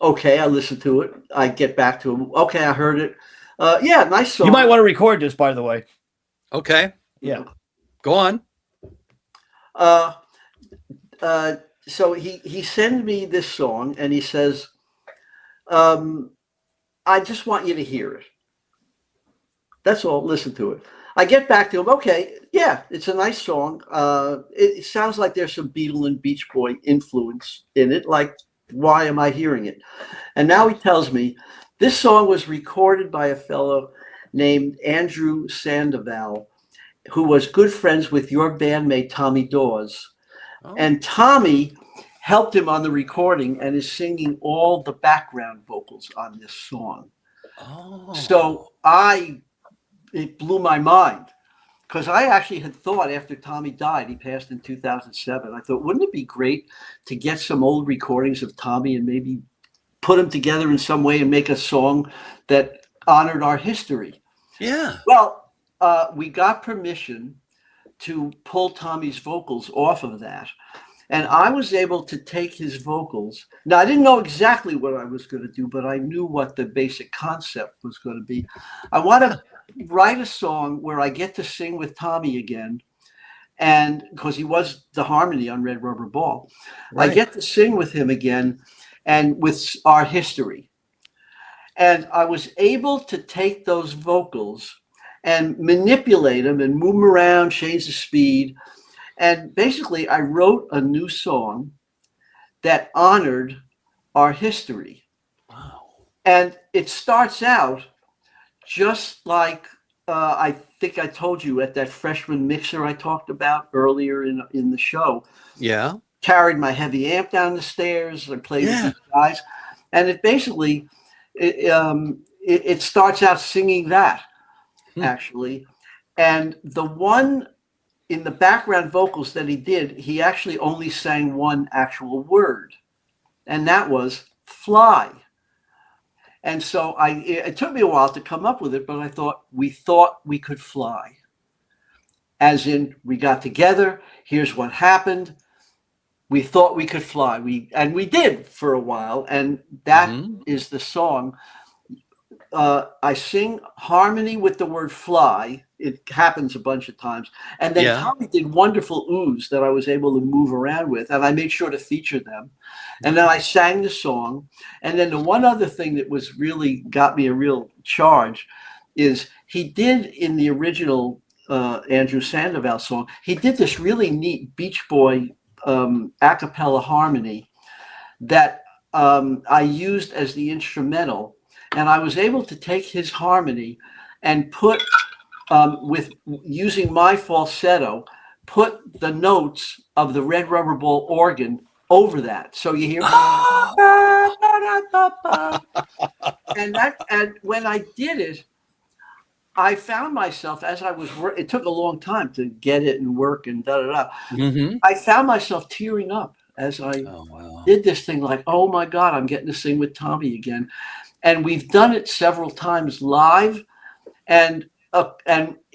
Okay, I listen to it. I get back to him. Okay, I heard it. Yeah, nice song. You might want to record this, by the way. Okay. Yeah. Go on. So he sends me this song, and he says, I just want you to hear it. That's all. Listen to it. I get back to him. Okay, yeah, it's a nice song. It sounds like there's some Beatle and Beach Boy influence in it. Like, why am I hearing it? And now he tells me this song was recorded by a fellow named Andrew Sandoval, who was good friends with your bandmate Tommy Dawes. Oh. And Tommy helped him on the recording and is singing all the background vocals on this song. Oh. So it blew my mind, because I actually had thought after Tommy died, he passed in 2007, I thought, wouldn't it be great to get some old recordings of Tommy and maybe put them together in some way and make a song that honored our history? Yeah. Well, we got permission to pull Tommy's vocals off of that. And I was able to take his vocals. Now, I didn't know exactly what I was going to do, but I knew what the basic concept was going to be. I want to write a song where I get to sing with Tommy again. And because he was the harmony on Red Rubber Ball, right. I get to sing with him again and with our history. And I was able to take those vocals and manipulate them and move them around, change the speed. And basically, I wrote a new song that honored our history. Wow. And it starts out just like I think I told you at that freshman mixer I talked about earlier in the show. Yeah. Carried my heavy amp down the stairs. I played with these guys. And it basically, it starts out singing that, actually. And the one in the background vocals that he did, he actually only sang one actual word, and that was fly. And so it took me a while to come up with it, but I thought we could fly. As in, we got together, here's what happened. We thought we could fly. We did for a while, and that is the song. I sing harmony with the word fly. It happens a bunch of times. And then Tommy did wonderful oohs that I was able to move around with, and I made sure to feature them. And then I sang the song. And then the one other thing that was really got me a real charge is he did in the original Andrew Sandoval song, he did this really neat Beach Boy a cappella harmony that I used as the instrumental. And I was able to take his harmony and put, with using my falsetto, put the notes of the Red Rubber Ball organ over that. So you hear, and when I did it, I found myself as I was, it took a long time to get it and work and da-da-da. Mm-hmm. I found myself tearing up as I did this thing like, oh my God, I'm getting to sing with Tommy again. and we've done it several times live. And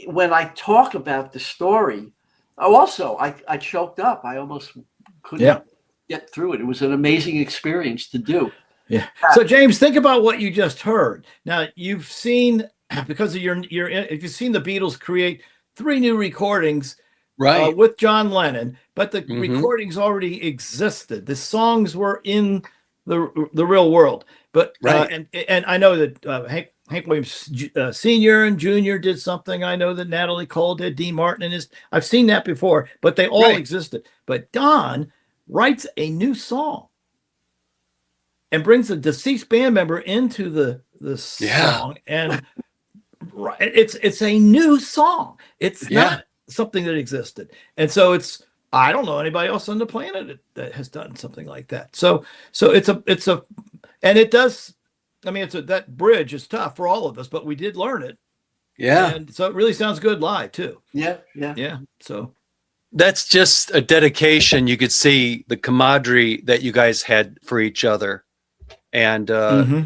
when I talk about the story, I choked up. I almost couldn't get through it. It was an amazing experience to do. Yeah. So James, think about what you just heard. Now you've seen, because of if you've seen the Beatles create 3 new recordings, Right. with John Lennon, but the recordings already existed. The songs were in the real world. But Right. And I know that Hank Williams Sr. and Jr. did something. I know that Natalie Cole did. Dean Martin I've seen that before, but they all existed. But Don writes a new song and brings a deceased band member into the song, and it's a new song. It's not something that existed, and so I don't know anybody else on the planet that has done something like that. So and it does. I mean, that bridge is tough for all of us, but we did learn it. Yeah. And so it really sounds good live too. Yeah. So That's just a dedication. You could see the camaraderie that you guys had for each other. And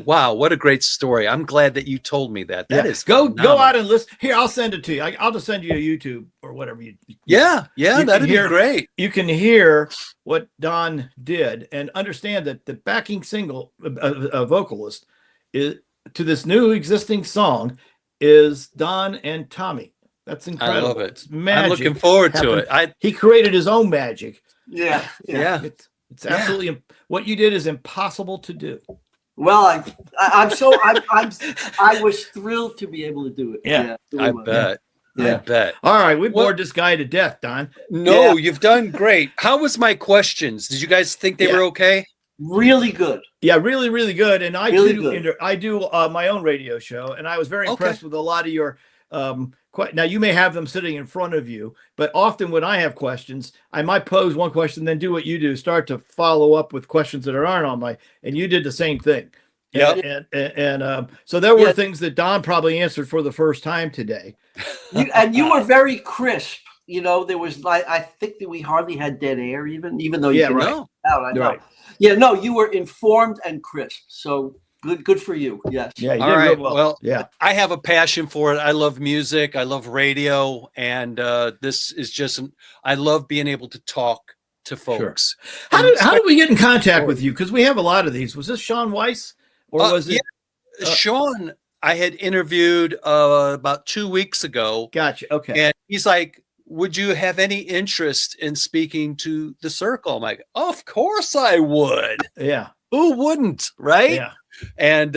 wow, what a great story. I'm glad that you told me that. That is go phenomenal. out and listen. Here, I'll send it to you. I'll just send you a YouTube or whatever you that'd be great. You can hear what Don did and understand that the backing single, a vocalist, is to this new existing song is Don and Tommy. That's incredible. I love it. It's magic. I'm looking forward to it. He created his own magic. Yeah. It's absolutely what you did is impossible to do. Well, I was thrilled to be able to do it. Yeah, I bet. Yeah. I bet. All right, we bored this guy to death, Don. No, you've done great. How was my questions? Did you guys think they were okay? Really good. Yeah, really, really good. And I do my own radio show, and I was very impressed with a lot of your. Now you may have them sitting in front of you, but often when I have questions, I might pose one question, then do what you do, start to follow up with questions that aren't on my. And you did the same thing. Yeah. And so there were things that Don probably answered for the first time today. You were very crisp. You know, there was I think that we hardly had dead air, even though you can out. I know. Right. Yeah, no, you were informed and crisp. So good for you. Yes. Yeah. You All did right. real well. Yeah. I have a passion for it. I love music. I love radio, and this is just. I love being able to talk to folks. Sure. How did we get in contact with you? Because we have a lot of these. Was this Sean Weiss or was it Sean? I had interviewed about 2 weeks ago. Gotcha. Okay. And he's like, would you have any interest in speaking to the Cyrkle? I'm like, of course I would. Yeah. Who wouldn't, right? Yeah. And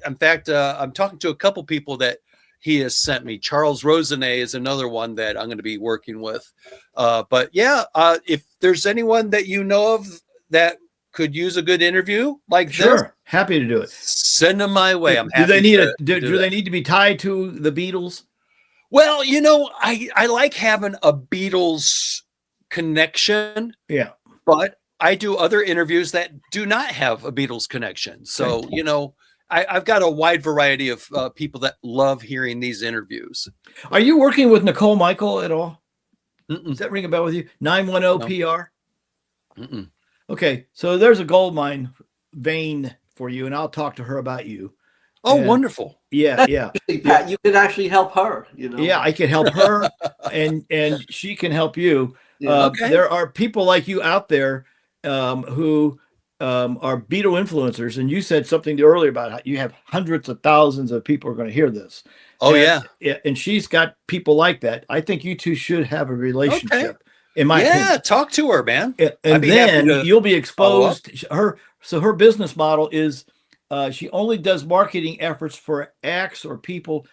in fact, I'm talking to a couple people that he has sent me. Charles Rosenet is another one that I'm going to be working with. But yeah, if there's anyone that you know of that could use a good interview like this, happy to do it. Send them my way. I'm happy. Do they need to be tied to the Beatles? Well, you know, I like having a Beatles connection. Yeah. But I do other interviews that do not have a Beatles connection. So, you know, I've got a wide variety of people that love hearing these interviews. Are you working with Nicole Michael at all? Mm-mm. Does that ring a bell with you? 910 PR? Mm-mm. Okay. So there's a gold mine vein for you, and I'll talk to her about you. Oh, wonderful. Yeah. Yeah. Pat, you could actually help her, you know. Yeah, I can help her and she can help you. Yeah. There are people like you out there who are Beatle influencers, and you said something earlier about how you have hundreds of thousands of people are going to hear this. Oh, yeah, and she's got people like that. I think you two should have a relationship. Okay. In my opinion. Talk to her, man. And then you'll be exposed. Her business model is she only does marketing efforts for acts or people,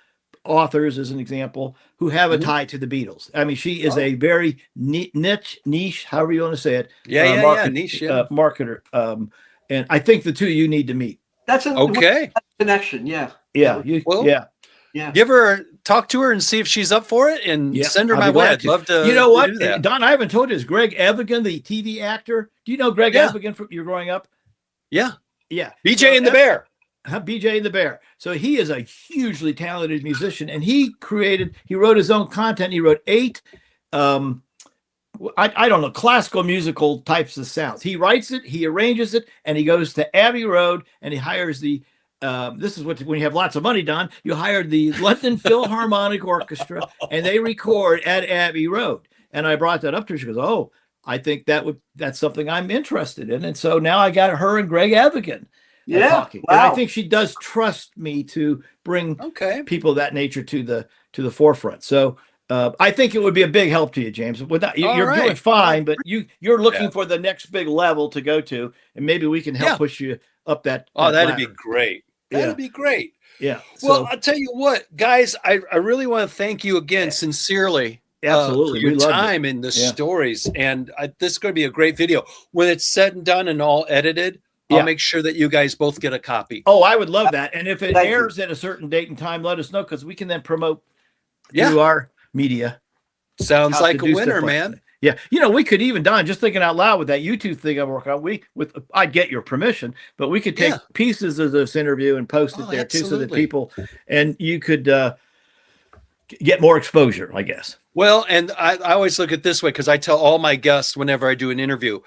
authors as an example, who have a tie to the Beatles. I mean, she is a very niche, however you want to say it. Niche, marketer. And I think the two of you need to meet. That's a connection. Yeah. Yeah. Yeah. Give her, talk to her and see if she's up for it, and send her my way. I'd love to. You know what, do that. Don? I haven't told you. Is Greg Evigan, the TV actor? Do you know Greg Evigan from your growing up? Yeah. Yeah. BJ and the Bear. BJ and the Bear. So he is a hugely talented musician, and he wrote his own content. He wrote 8, I don't know, classical musical types of sounds. He writes it, he arranges it, and he goes to Abbey Road and he hires the this is what when you have lots of money, Don. You hired the London Philharmonic Orchestra, and they record at Abbey Road. And I brought that up to her. She goes, "Oh, I think that's something I'm interested in." And so now I got her and Greg Avigan talking. Wow. And I think she does trust me to bring people of that nature to the forefront. So I think it would be a big help to you, James. Without you're doing fine, but you're looking for the next big level to go to, and maybe we can help push you up that. That'd ladder. be great. That'd be great. Yeah. Well, I'll tell you what, guys, I really want to thank you again, sincerely. Absolutely. For your time and the stories. And this is going to be a great video. When it's said and done and all edited, I'll make sure that you guys both get a copy. Oh, I would love that. And if it airs at a certain date and time, let us know, because we can then promote through our media. Sounds like a winner, man. Yeah. You know, we could even, Don, just thinking out loud with that YouTube thing I'm working on, I'd get your permission, but we could take pieces of this interview and post it there too, so that people, and you could get more exposure, I guess. Well, and I always look at it this way, because I tell all my guests whenever I do an interview,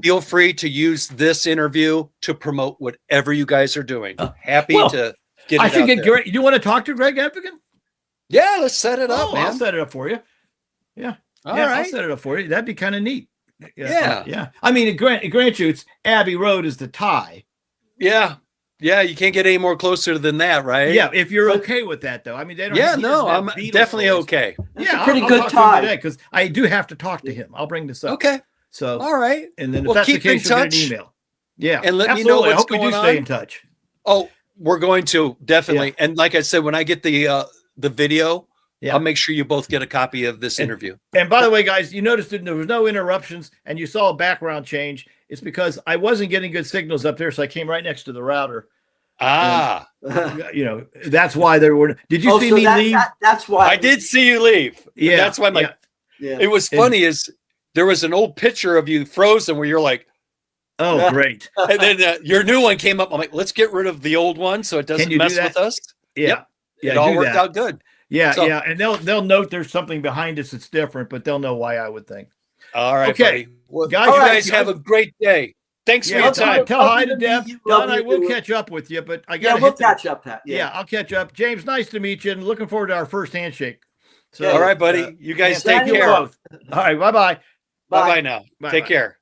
feel free to use this interview to promote whatever you guys are doing. Happy to get it I should out get there. Greg. You want to talk to Greg Epigan? Yeah, let's set it up, man. I'll set it up for you. Yeah. All right. I'll set it up for you. That'd be kind of neat. Yeah. I mean, grant you, it's Abbey Road is the tie. Yeah. Yeah, you can't get any more closer than that, right? Yeah, if you're okay with that, though. I mean, they don't. I'm definitely okay. That's a pretty good tie today, because I do have to talk to him. I'll bring this up. Okay. So all right, and then if that's the case, you'll get an email. Yeah, and let me know what's going on. I hope we do stay in touch. Oh, we're going to definitely. And like I said, when I get the video, I'll make sure you both get a copy of this interview. And by the way, guys, you noticed that there was no interruptions, and you saw a background change. It's because I wasn't getting good signals up there, so I came right next to the router. And, that's why there were. Did you see me leave? That's why I did see you leave. Yeah, that's why it was funny. Is there was an old picture of you frozen where you're like, "Oh, great!" And then your new one came up. I'm like, "Let's get rid of the old one so it doesn't mess with us." Yeah, it all worked out good. Yeah, and they'll note there's something behind us that's different, but they'll know why, I would think. All right, okay, well, guys, you guys have a great day. Thanks for your time. Tell hi to Deb. Don, I will catch up with you, but I got we'll catch up, Pat. Yeah, I'll catch up. James, nice to meet you, and looking forward to our first handshake. So, all right, buddy. You guys take care. Both. All right, bye-bye. Bye-bye now. Take care.